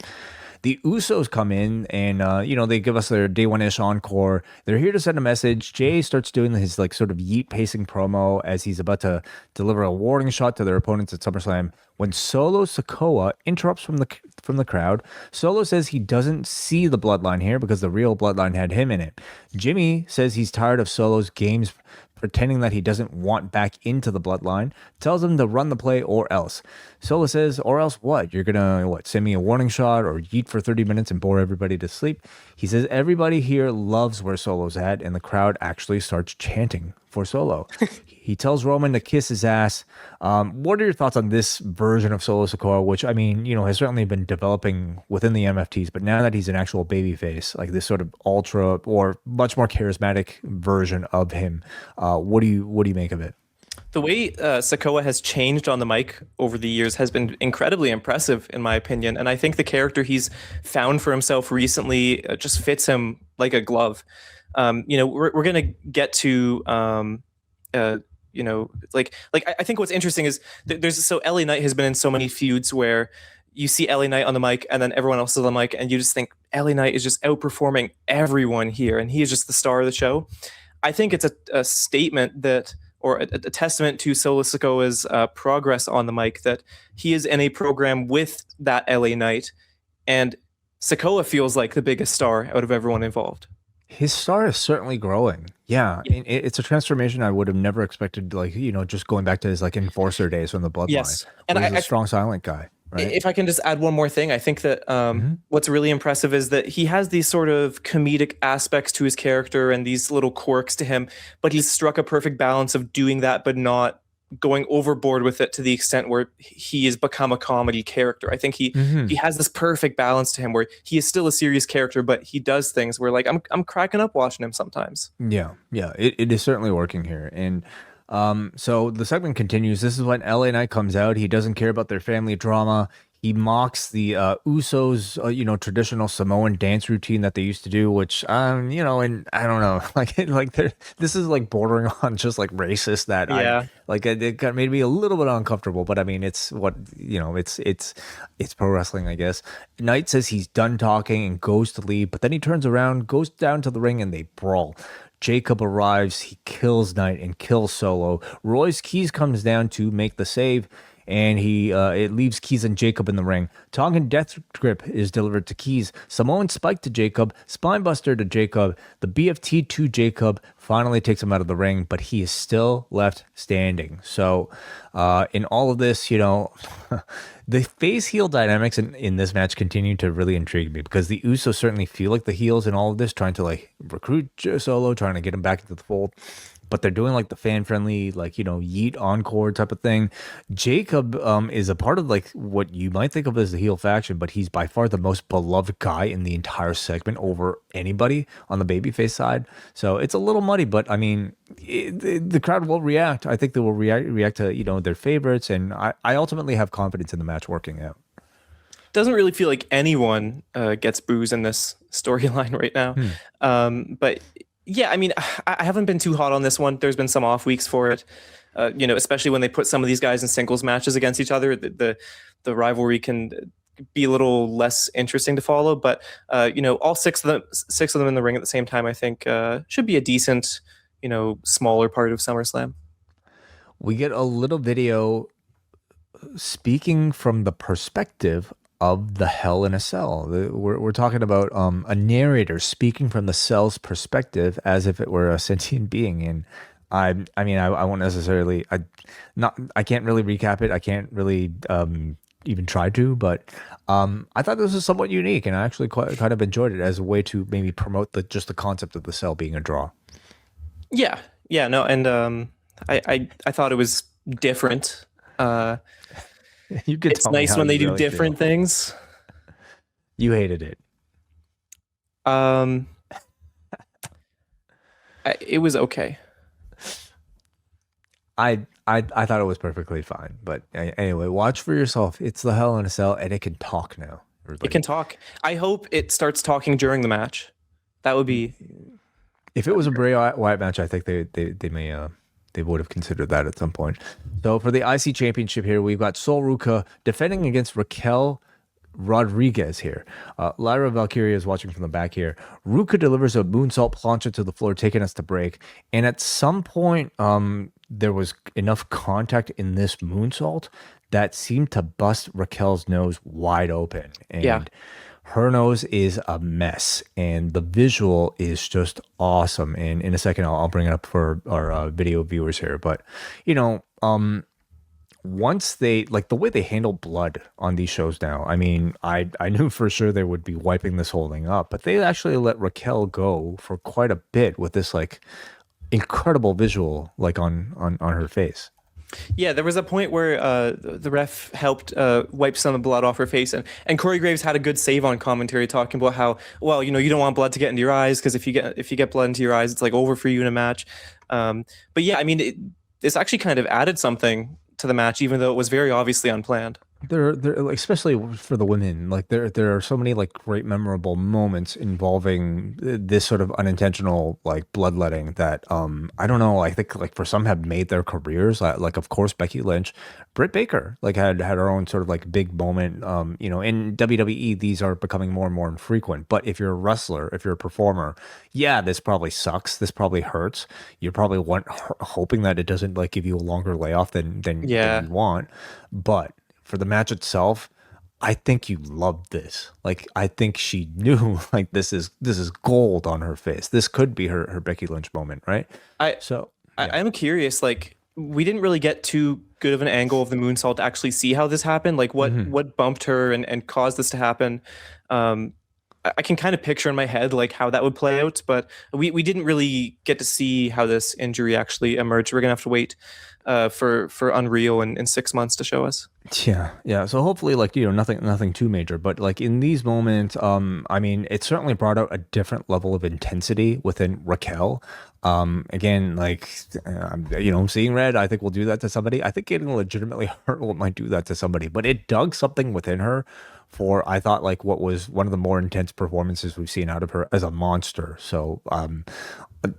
The Usos come in and, you know, they give us their day one-ish encore. They're here to send a message. Jay starts doing his like sort of yeet pacing promo as he's about to deliver a warning shot to their opponents at SummerSlam when Solo Sikoa interrupts from the crowd. Solo says he doesn't see the bloodline here because the real bloodline had him in it. Jimmy says he's tired of Solo's games pretending that he doesn't want back into the bloodline, tells him to run the play or else. Solo says, or else what? You're gonna, send me a warning shot or yeet for 30 minutes and bore everybody to sleep? He says everybody here loves where Solo's at, and the crowd actually starts chanting for Solo. He tells Roman to kiss his ass. What are your thoughts on this version of Solo Sikoa, which, I mean, you know, has certainly been developing within the MFTs, but now that he's an actual babyface, like this sort of ultra or much more charismatic version of him, what do you make of it? The way Sikoa has changed on the mic over the years has been incredibly impressive, in my opinion. And I think the character he's found for himself recently just fits him like a glove. You know, we're going to get to, you know, like I think what's interesting is so LA Knight has been in so many feuds where you see LA Knight on the mic and then everyone else is on the mic, and you just think LA Knight is just outperforming everyone here, and he is just the star of the show. I think it's a statement that, or a testament to Solo Sikoa's progress on the mic, that he is in a program with that LA Knight, and Sikoa feels like the biggest star out of everyone involved. His star is certainly growing. Yeah, it's a transformation I would have never expected, like, you know, just going back to his like enforcer days from the Bloodline. Yes, and he's a strong silent guy. Right? If I can just add one more thing, I think that what's really impressive is that he has these sort of comedic aspects to his character and these little quirks to him, but he's struck a perfect balance of doing that, but not going overboard with it to the extent where he has become a comedy character. I think he has this perfect balance to him where he is still a serious character, but he does things where like I'm cracking up watching him sometimes. Yeah, it is certainly working here. And so the segment continues. This is when LA Knight comes out. He doesn't care about their family drama. He mocks the Usos, you know, traditional Samoan dance routine that they used to do, which, you know, and I don't know, this is like bordering on just like racist. That it made me a little bit uncomfortable. But I mean, it's what, you know, it's pro wrestling, I guess. Knight says he's done talking and goes to leave, but then he turns around, goes down to the ring, and they brawl. Jacob arrives, he kills Knight and kills Solo. Royce Keys comes down to make the save, and it leaves Keys and Jacob in the ring. Tongan Death Grip is delivered to Keys. Samoan Spike to Jacob. Spinebuster to Jacob. The BFT to Jacob finally takes him out of the ring, but he is still left standing. So in all of this, you know, the face-heel dynamics in this match continue to really intrigue me, because the Usos certainly feel like the heels in all of this, trying to like recruit Solo, trying to get him back into the fold. but they're doing like the fan friendly, like, yeet encore type of thing. Jacob is a part of like what you might think of as the heel faction, but he's by far the most beloved guy in the entire segment over anybody on the babyface side. So it's a little muddy, but I mean, the crowd will react. I think they will react to, their favorites. And I ultimately have confidence in the match working out. Doesn't really feel like anyone gets booze in this storyline right now. But yeah, I mean, I haven't been too hot on this one. There's been some off weeks for it, especially when they put some of these guys in singles matches against each other. The rivalry can be a little less interesting to follow. But all six of them in the ring at the same time, I think should be a decent, smaller part of SummerSlam. We get a little video speaking from the perspective of the Hell in a Cell. We're talking about a narrator speaking from the cell's perspective as if it were a sentient being. And I won't necessarily, I can't really recap it. I can't really even try to, but I thought this was somewhat unique, and I actually kind of enjoyed it as a way to maybe promote just the concept of the cell being a draw. Yeah, no, and I thought it was different. It's nice when they do different things. You hated it. It was okay. I thought it was perfectly fine, but anyway, watch for yourself. It's the Hell in a Cell, and it can talk now. Everybody. It can talk. I hope it starts talking during the match. That would be. If it was a Bray Wyatt match, I think they may they would have considered that at some point. So for the IC Championship here, we've got Sol Ruca defending against Raquel Rodriguez here. Lyra Valkyria is watching from the back here. Ruca delivers a moonsault plancha to the floor, taking us to break. And at some point, there was enough contact in this moonsault that seemed to bust Raquel's nose wide open. And her nose is a mess, and the visual is just awesome. And in a second, I'll bring it up for our video viewers here. But, once they, like the way they handle blood on these shows now, I mean, I knew for sure they would be wiping this whole thing up, but they actually let Raquel go for quite a bit with this like incredible visual like on her face. Yeah, there was a point where the ref helped wipe some of the blood off her face, and Corey Graves had a good save on commentary talking about how, well, you don't want blood to get into your eyes, because if you get blood into your eyes, it's like over for you in a match. But yeah, I mean, this actually kind of added something to the match, even though it was very obviously unplanned. There, like, especially for the women, like there are so many like great memorable moments involving this sort of unintentional like bloodletting that I don't know, I think like for some have made their careers, like of course Becky Lynch, Britt Baker like had her own sort of like big moment. In WWE these are becoming more and more infrequent, but if you're a wrestler, if you're a performer, yeah, this probably sucks, this probably hurts, you're probably hoping that it doesn't like give you a longer layoff than you want, but for the match itself, I think you loved this. Like, I think she knew like this is gold on her face. This could be her Becky Lynch moment, right? I'm curious. Like, we didn't really get too good of an angle of the moonsault to actually see how this happened. Like, what bumped her and caused this to happen. I can kind of picture in my head like how that would play out, but we didn't really get to see how this injury actually emerged. We're gonna have to wait for Unreal in 6 months to show us. Yeah. So hopefully, like, nothing too major, but like in these moments, I mean, it certainly brought out a different level of intensity within Raquel. Again, like, seeing red, I think will do that to somebody. I think getting legitimately hurt might do that to somebody, but it dug something within her for, I thought, like what was one of the more intense performances we've seen out of her as a monster. So,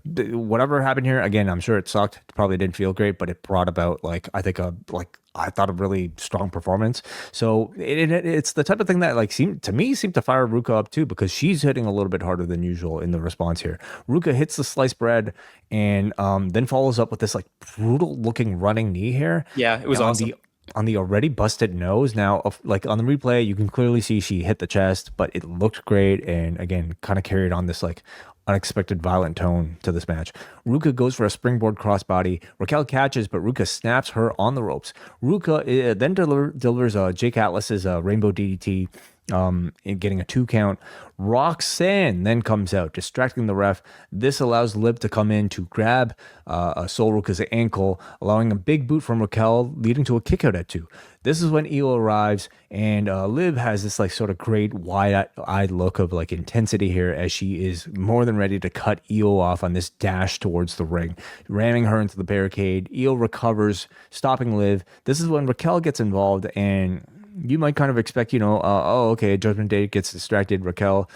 whatever happened here, again, I'm sure it sucked. It probably didn't feel great, but it brought about I thought a really strong performance. So it's the type of thing that like seemed to fire Ruca up too, because she's hitting a little bit harder than usual in the response here. Ruca hits the sliced bread and then follows up with this like brutal looking running knee here. Yeah, it was awesome. On the already busted nose. Now, like on the replay, you can clearly see she hit the chest, but it looked great, and again, kind of carried on this like unexpected violent tone to this match. Ruca goes for a springboard crossbody. Raquel catches, but Ruca snaps her on the ropes. Ruca then delivers Jake Atlas's Rainbow DDT. in getting a 2 count. Roxanne then comes out, distracting the ref. This allows Liv to come in to grab Sol Ruca's ankle, allowing a big boot from Raquel, leading to a kick out at 2. This is when Io arrives, and Liv has this like sort of great wide-eyed look of like intensity here as she is more than ready to cut Io off on this dash towards the ring, ramming her into the barricade. Io recovers, stopping Liv. This is when Raquel gets involved, and you might kind of expect, okay, Judgment Day gets distracted. Raquel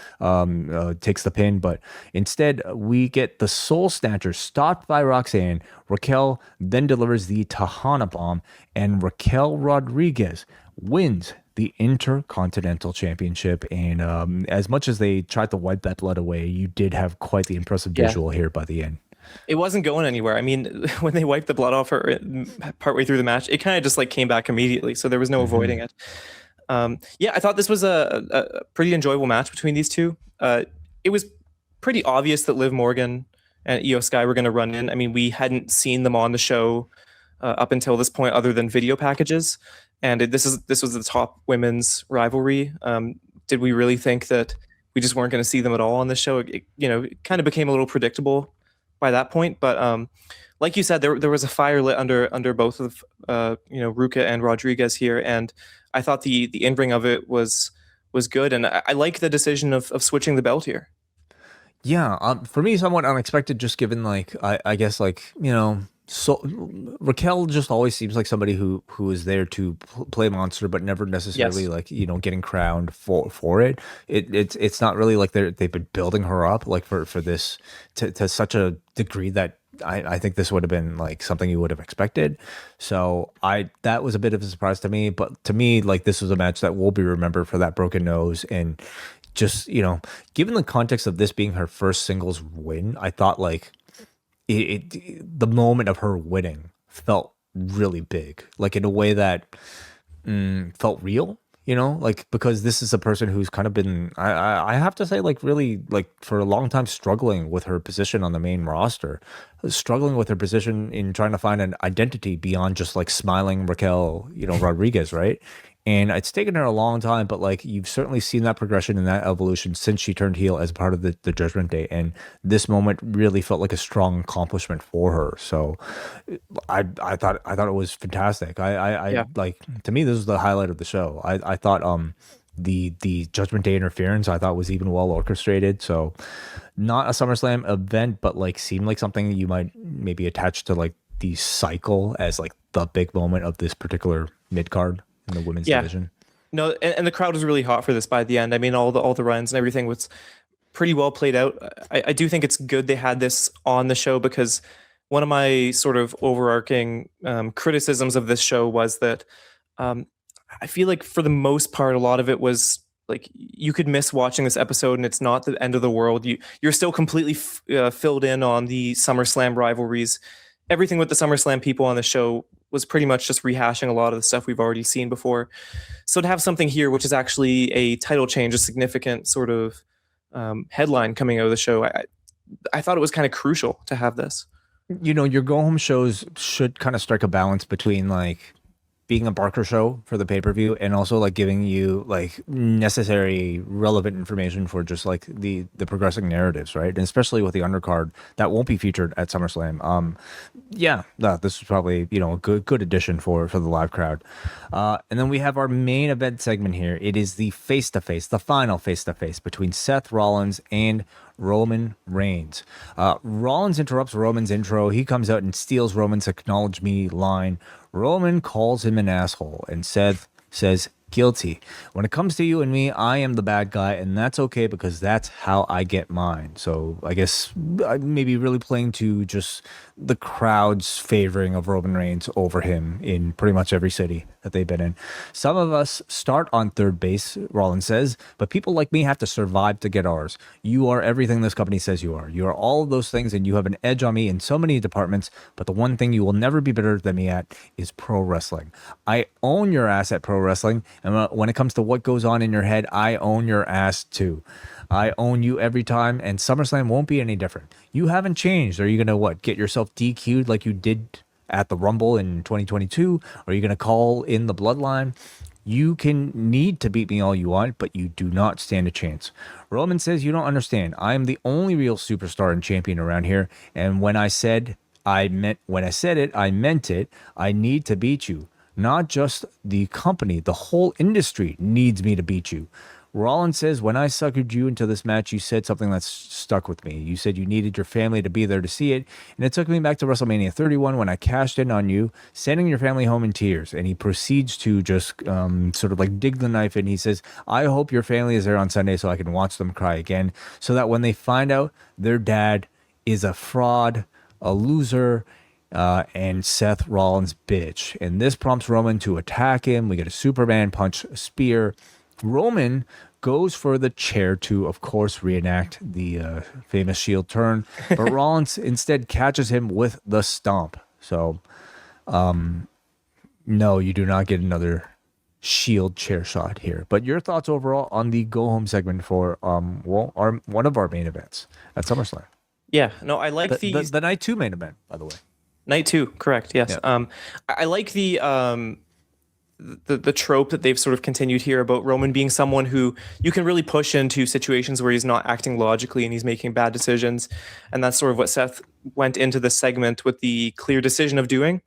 takes the pin, but instead we get the Soul Snatcher stopped by Roxanne. Raquel then delivers the Tahana Bomb, and Raquel Rodriguez wins the Intercontinental Championship. And as much as they tried to wipe that blood away, you did have quite the impressive visual here by the end. It wasn't going anywhere. I mean, when they wiped the blood off her partway through the match, it kind of just like came back immediately. So there was no avoiding it. I thought this was a pretty enjoyable match between these two. It was pretty obvious that Liv Morgan and Io Sky were going to run in. I mean, we hadn't seen them on the show up until this point, other than video packages. And this was the top women's rivalry. Did we really think that we just weren't going to see them at all on the show? It kind of became a little predictable by that point, but like you said, there was a fire lit under both of Ruca and Rodriguez here, and I thought the in-ring of it was good, and I like the decision of switching the belt here. Yeah, for me, somewhat unexpected, just given like I guess like so Raquel just always seems like somebody who is there to play monster, but never necessarily like getting crowned for it. It's not really like they've been building her up like for this to such a degree that I think this would have been like something you would have expected. So that was a bit of a surprise to me, but to me, like, this was a match that will be remembered for that broken nose. And just given the context of this being her first singles win, I thought like the moment of her winning felt really big, like in a way that felt real, like, because this is a person who's kind of been, I have to say, like, really, like, for a long time struggling with her position on the main roster, struggling with her position in trying to find an identity beyond just like smiling Raquel, Rodriguez, right? And it's taken her a long time, but like you've certainly seen that progression and that evolution since she turned heel as part of the Judgment Day. And this moment really felt like a strong accomplishment for her. So I thought it was fantastic. I like, to me, this was the highlight of the show. I thought the Judgment Day interference I thought was even well orchestrated. So not a SummerSlam event, but like seemed like something you might maybe attach to like the cycle as like the big moment of this particular mid card in the women's division. No, and the crowd was really hot for this by the end. I mean, all the runs and everything was pretty well played out. I do think it's good they had this on the show, because one of my sort of overarching criticisms of this show was that I feel like for the most part, a lot of it was like you could miss watching this episode and it's not the end of the world. You're still completely filled in on the SummerSlam rivalries. Everything with the SummerSlam people on the show was pretty much just rehashing a lot of the stuff we've already seen before. So to have something here, which is actually a title change, a significant sort of headline coming out of the show, I thought it was kind of crucial to have this. Your go-home shows should kind of strike a balance between like being a Barker show for the pay-per-view and also like giving you like necessary relevant information for just like the progressing narratives, right? And especially with the undercard that won't be featured at SummerSlam. This is probably a good addition for the live crowd. And then we have our main event segment here. It is the face-to-face, the final face-to-face between Seth Rollins and Roman Reigns. Rollins interrupts Roman's intro. He comes out and steals Roman's "acknowledge me" line. Roman calls him an asshole, and Seth says, "Guilty. When it comes to you and me, I am the bad guy, and that's okay because that's how I get mine." So I guess maybe really playing to just the crowd's favoring of Roman Reigns over him in pretty much every city that they've been in. "Some of us start on third base," Rollins says, "but people like me have to survive to get ours. You are everything this company says you are. You are all of those things, and you have an edge on me in so many departments, but the one thing you will never be better than me at is pro wrestling. I own your ass at pro wrestling, and when it comes to what goes on in your head, I own your ass too. I own you every time, and SummerSlam won't be any different. You haven't changed. Are you going to, get yourself DQ'd like you did at the Rumble in 2022? Are you going to call in the Bloodline? You can need to beat me all you want, but you do not stand a chance. Roman says, you don't understand. I am the only real superstar and champion around here. And when I said it, I meant it. I need to beat you. Not just the company, the whole industry needs me to beat you. Rollins says, when I suckered you into this match, you said something that's stuck with me. You said you needed your family to be there to see it. And it took me back to WrestleMania 31 when I cashed in on you, sending your family home in tears. And he proceeds to just sort of like dig the knife in. He says, I hope your family is there on Sunday so I can watch them cry again. So that when they find out their dad is a fraud, a loser, and Seth Rollins bitch. And this prompts Roman to attack him. We get a Superman punch, a spear. Roman goes for the chair to, of course, reenact the famous Shield turn, but Rollins instead catches him with the stomp. So, no, you do not get another Shield chair shot here. But your thoughts overall on the go home segment for one of our main events at SummerSlam? Yeah, no, I like the night 2 main event, by the way. Night 2, correct? Yes. Yeah. I like the trope that they've sort of continued here about Roman being someone who you can really push into situations where he's not acting logically and he's making bad decisions. And that's sort of what Seth went into this segment with the clear decision of doing.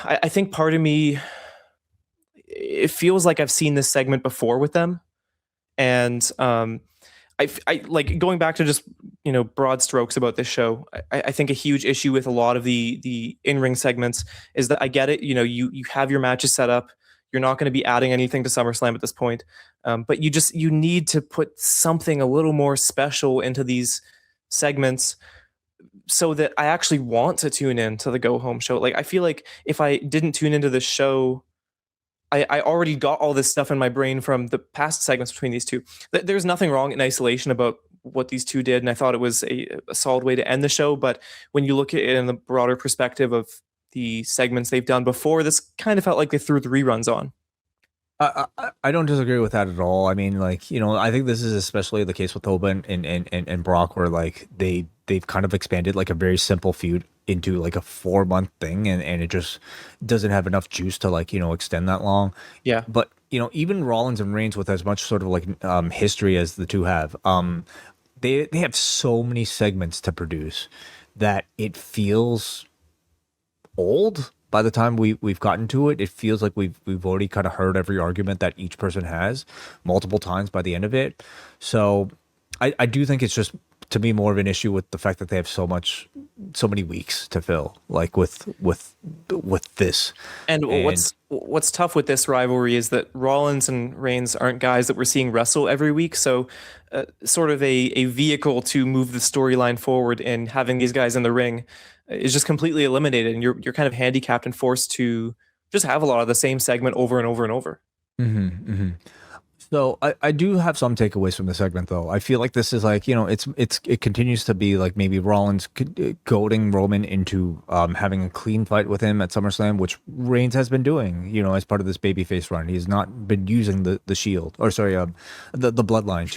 I think part of me, it feels like I've seen this segment before with them. And I like going back to just, broad strokes about this show. I think a huge issue with a lot of the in-ring segments is that I get it. You have your matches set up. You're not going to be adding anything to SummerSlam at this point. But you need to put something a little more special into these segments so that I actually want to tune in to the go home show. Like, I feel like if I didn't tune into this show, I already got all this stuff in my brain from the past segments between these two. There's nothing wrong in isolation about what these two did, and I thought it was a solid way to end the show. But when you look at it in the broader perspective of the segments they've done before, this kind of felt like they threw the reruns on. I don't disagree with that at all. I mean, I think this is especially the case with Hoban and Brock, where they've kind of expanded like a very simple feud into like a 4-month thing, and it just doesn't have enough juice to extend that long. Yeah. But even Rollins and Reigns, with as much sort of history as the two have, they have so many segments to produce that it feels old. By the time we've gotten to it, it feels like we've already kind of heard every argument that each person has multiple times by the end of it. So I do think it's just, to me, more of an issue with the fact that they have so many weeks to fill, like with this. And what's tough with this rivalry is that Rollins and Reigns aren't guys that we're seeing wrestle every week. So sort of a vehicle to move the storyline forward, and having these guys in the ring is just completely eliminated, and you're kind of handicapped and forced to just have a lot of the same segment over and over and over. Mm-hmm, mm-hmm. So I do have some takeaways from the segment, though. I feel like this is like, it continues to be like maybe Rollins goading Roman into having a clean fight with him at SummerSlam, which Reigns has been doing, as part of this babyface run. He's not been using the Shield, or sorry, the Bloodline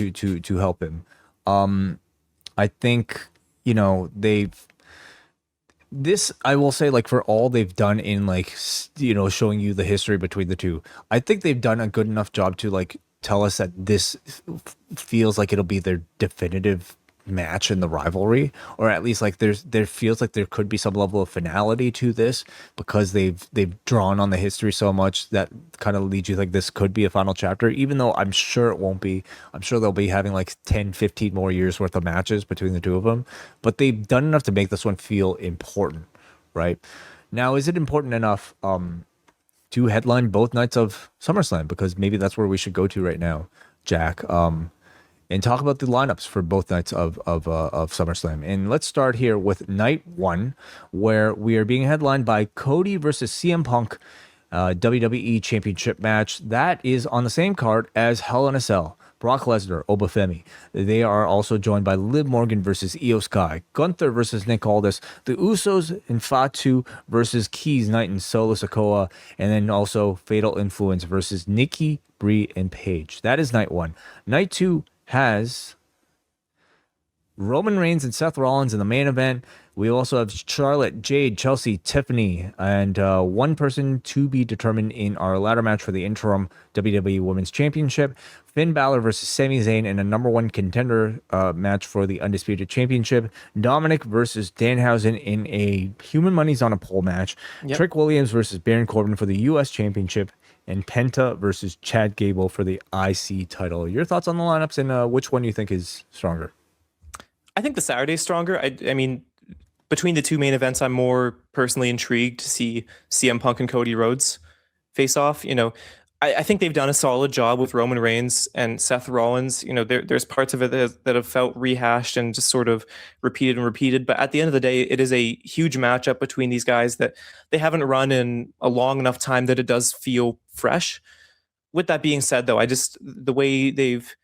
to help him. I think, I will say, like, for all they've done in showing you the history between the two, I think they've done a good enough job to tell us that this feels like it'll be their definitive match in the rivalry, or at least there feels like there could be some level of finality to this, because they've drawn on the history so much that kind of leads you like this could be a final chapter, even though I'm sure it won't be. I'm sure they'll be having 10-15 more years worth of matches between the two of them, but they've done enough to make this one feel important. Right now, is it important enough to headline both nights of SummerSlam? Because maybe that's where we should go to right now, Jack, and talk about the lineups for both nights of SummerSlam. And let's start here with night 1, where we are being headlined by Cody versus CM Punk, WWE Championship match. That is on the same card as Hell in a Cell. Brock Lesnar, Obafemi. They are also joined by Liv Morgan versus Io Sky, Gunther versus Nick Aldis, the Usos and Fatu versus Keys, Knight and Solo Sikoa, and then also Fatal Influence versus Nikki, Brie, and Paige. That is night 1. Night 2 has Roman Reigns and Seth Rollins in the main event We also have Charlotte, Jade, Chelsea, Tiffany, and one person to be determined in our ladder match for the interim WWE Women's Championship. Finn Balor versus Sami Zayn in a number one contender match for the Undisputed Championship. Dominic versus Danhausen in a Human Money's on a Pole match. Yep. Trick Williams versus Baron Corbin for the U.S. Championship. And Penta versus Chad Gable for the IC title. Your thoughts on the lineups and which one you think is stronger? I think the Saturday's stronger. I mean, between the two main events, I'm more personally intrigued to see CM Punk and Cody Rhodes face off. You know, I think they've done a solid job with Roman Reigns and Seth Rollins. You know, there's parts of it that have felt rehashed and just sort of repeated. But at the end of the day, it is a huge matchup between these guys that they haven't run in a long enough time that it does feel fresh. With that being said, though, the way they've,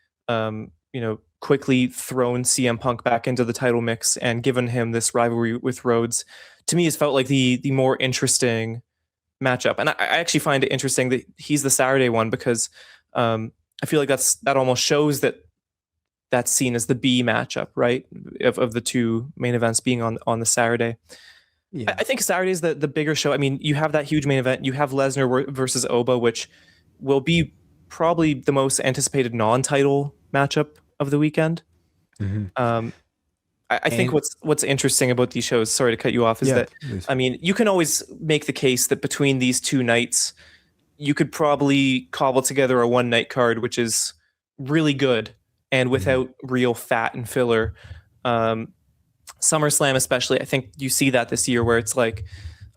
quickly thrown CM Punk back into the title mix and given him this rivalry with Rhodes, to me, has felt like the more interesting matchup. And I actually find it interesting that he's the Saturday one because I feel like that almost shows that's seen as the B matchup, right? Of the two main events being on the Saturday. Yeah. I think Saturday is the bigger show. I mean, you have that huge main event. You have Lesnar versus Oba, which will be probably the most anticipated non-title matchup of the weekend. Mm-hmm. I think what's interesting about these shows, sorry to cut you off, is that, please. I mean, you can always make the case that between these two nights, you could probably cobble together a one-night card, which is really good and without real fat and filler. SummerSlam especially, I think you see that this year where it's like,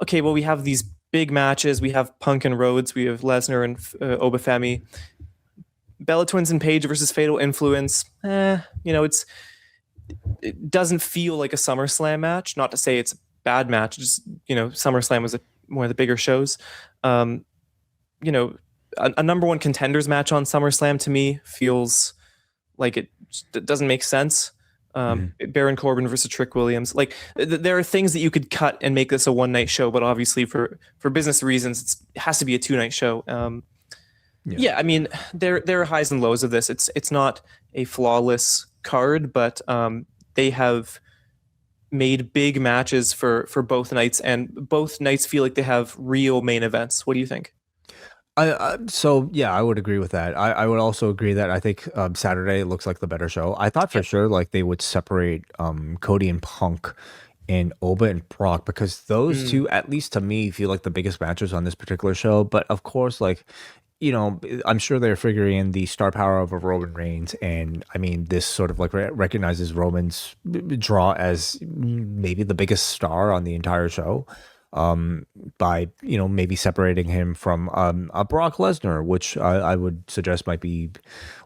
okay, well, we have these big matches. We have Punk and Rhodes. We have Lesnar and Obafemi. Bella Twins and Paige versus Fatal Influence. It doesn't feel like a SummerSlam match. Not to say it's a bad match. Just, SummerSlam was one of the bigger shows. A number one contenders match on SummerSlam to me feels like it doesn't make sense. Baron Corbin versus Trick Williams. Like there are things that you could cut and make this a one night show, but obviously for business reasons, it has to be a 2-night show. Yeah, I mean, there are highs and lows of this. It's not a flawless card, but they have made big matches for both nights, and both nights feel like they have real main events. What do you think? I would agree with that. I would also agree that I think Saturday looks like the better show. I thought for sure like they would separate Cody and Punk and Oba and Brock, because those two, at least to me, feel like the biggest matches on this particular show. But of course, like, I'm sure they're figuring in the star power of a Roman Reigns, and I mean, this sort of like recognizes Roman's draw as maybe the biggest star on the entire show, by maybe separating him from a Brock Lesnar, which I would suggest might be,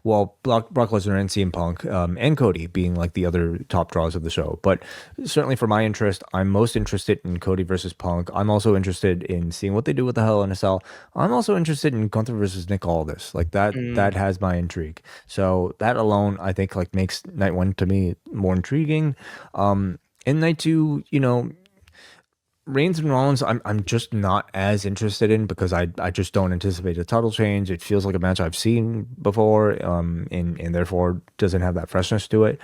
well, Brock Lesnar and CM Punk and Cody being like the other top draws of the show. But certainly for my interest, I'm most interested in Cody versus Punk. I'm also interested in seeing what they do with the Hell in a Cell. I'm also interested in Gunther versus Nick Aldis. Like that has my intrigue. So that alone, I think, like makes night one to me more intriguing. In night two, Reigns and Rollins, I'm just not as interested in, because I just don't anticipate a title change. It feels like a match I've seen before, and therefore doesn't have that freshness to it.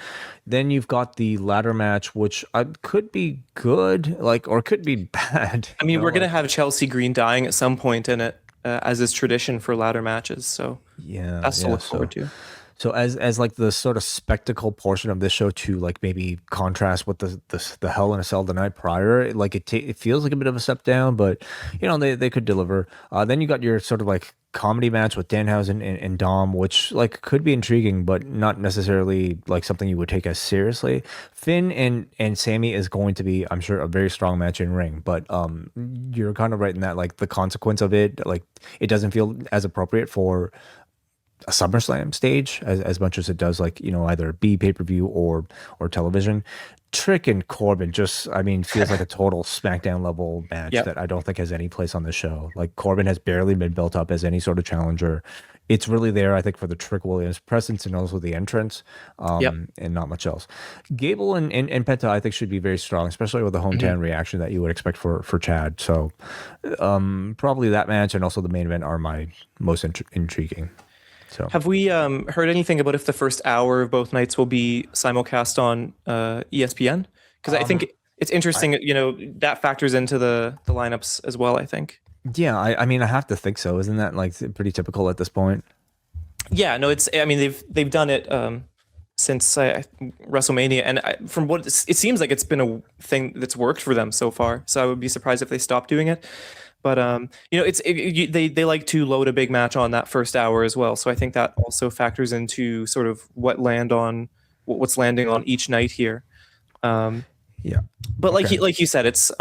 Then you've got the ladder match, which could be good, or could be bad. I mean, we're gonna have Chelsea Green dying at some point in it, as is tradition for ladder matches. So yeah, that's to look forward to. So as like the sort of spectacle portion of this show to like maybe contrast with the Hell in a Cell the night prior, like it feels like a bit of a step down, but they could deliver. Then you got your sort of like comedy match with Danhausen and Dom, which like could be intriguing, but not necessarily like something you would take as seriously. Finn and Sammy is going to be, I'm sure, a very strong match in ring, but you're kind of right in that like the consequence of it, like it doesn't feel as appropriate for a SummerSlam stage as much as it does like either be pay-per-view or television. Trick and Corbin just, I mean, feels like a total SmackDown level match that I don't think has any place on the show. Like Corbin has barely been built up as any sort of challenger. It's really there, I think, for the Trick Williams presence and also the entrance, and not much else. Gable and Penta, I think, should be very strong, especially with the hometown reaction that you would expect for Chad. So probably that match and also the main event are my most intriguing. So. Have we heard anything about if the first hour of both nights will be simulcast on ESPN? Because I think it's interesting. That factors into the lineups as well, I think. Yeah, I mean, I have to think so. Isn't that like pretty typical at this point? Yeah, no, I mean, they've done it since WrestleMania, and from what it seems like, it's been a thing that's worked for them so far. So I would be surprised if they stopped doing it. But they like to load a big match on that first hour as well. So I think that also factors into sort of what's landing on each night here. Yeah, but like you said, it's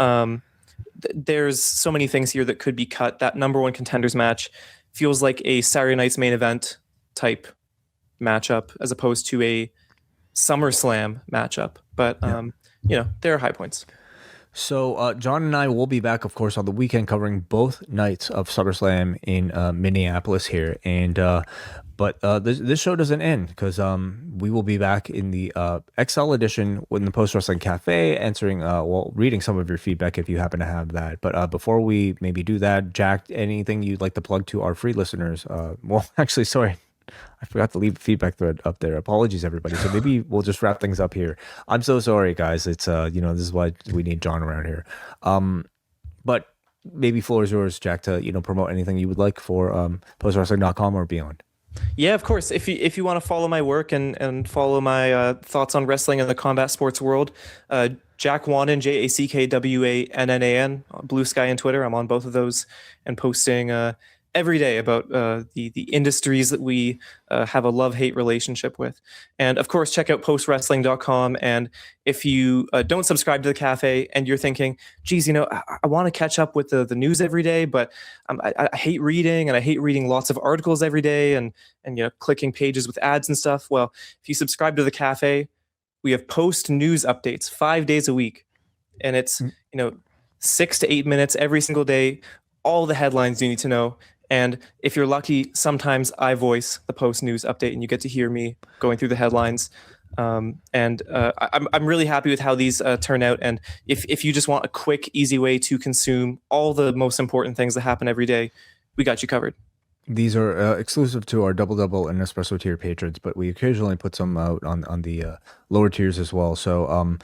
there's so many things here that could be cut. That number one contenders match feels like a Saturday night's main event type matchup as opposed to a SummerSlam matchup. But there are high points. So John and I will be back, of course, on the weekend covering both nights of SummerSlam in Minneapolis here. And but this show doesn't end because we will be back in the XL edition in the Post Wrestling Cafe, answering, reading some of your feedback if you happen to have that. But before we maybe do that, Jack, anything you'd like to plug to our free listeners? Well, actually, sorry. I forgot to leave a feedback thread up there. Apologies, everybody. So maybe we'll just wrap things up here. I'm so sorry, guys. It's this is why we need John around here. But maybe floor is yours, Jack, to promote anything you would like for postwrestling.com or beyond. Yeah, of course. If you want to follow my work and follow my thoughts on wrestling in the combat sports world, Jack Wannan, JackWannnan, Blue Sky and Twitter. I'm on both of those and posting every day about the industries that we have a love-hate relationship with. And of course, check out postwrestling.com. And if you don't subscribe to the Cafe and you're thinking, geez, I want to catch up with the news every day, but I hate reading, and I hate reading lots of articles every day and clicking pages with ads and stuff. Well, if you subscribe to the Cafe, we have post news updates 5 days a week. And it's, 6 to 8 minutes every single day, all the headlines you need to know. And if you're lucky, sometimes I voice the post news update, and you get to hear me going through the headlines. I'm really happy with how these turn out. And if you just want a quick, easy way to consume all the most important things that happen every day, we got you covered. These are exclusive to our Double and Espresso tier patrons, but we occasionally put some out on the lower tiers as well. So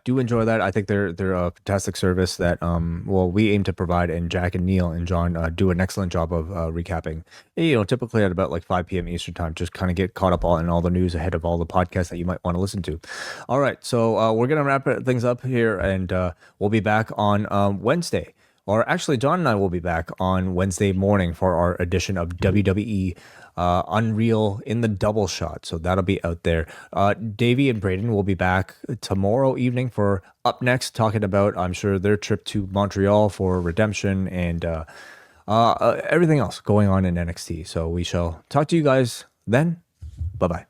do enjoy that. I think they're a fantastic service that we aim to provide, and Jack and Neil and John do an excellent job of recapping. Typically at about like 5 p.m. Eastern time, just kind of get caught up on all the news ahead of all the podcasts that you might want to listen to. All right, so we're gonna wrap things up here, and we'll be back on Wednesday. Or actually, John and I will be back on Wednesday morning for our edition of WWE Unreal in the Double Shot. So that'll be out there. Davey and Braden will be back tomorrow evening for Up Next, talking about, I'm sure, their trip to Montreal for Redemption and everything else going on in NXT. So we shall talk to you guys then. Bye-bye.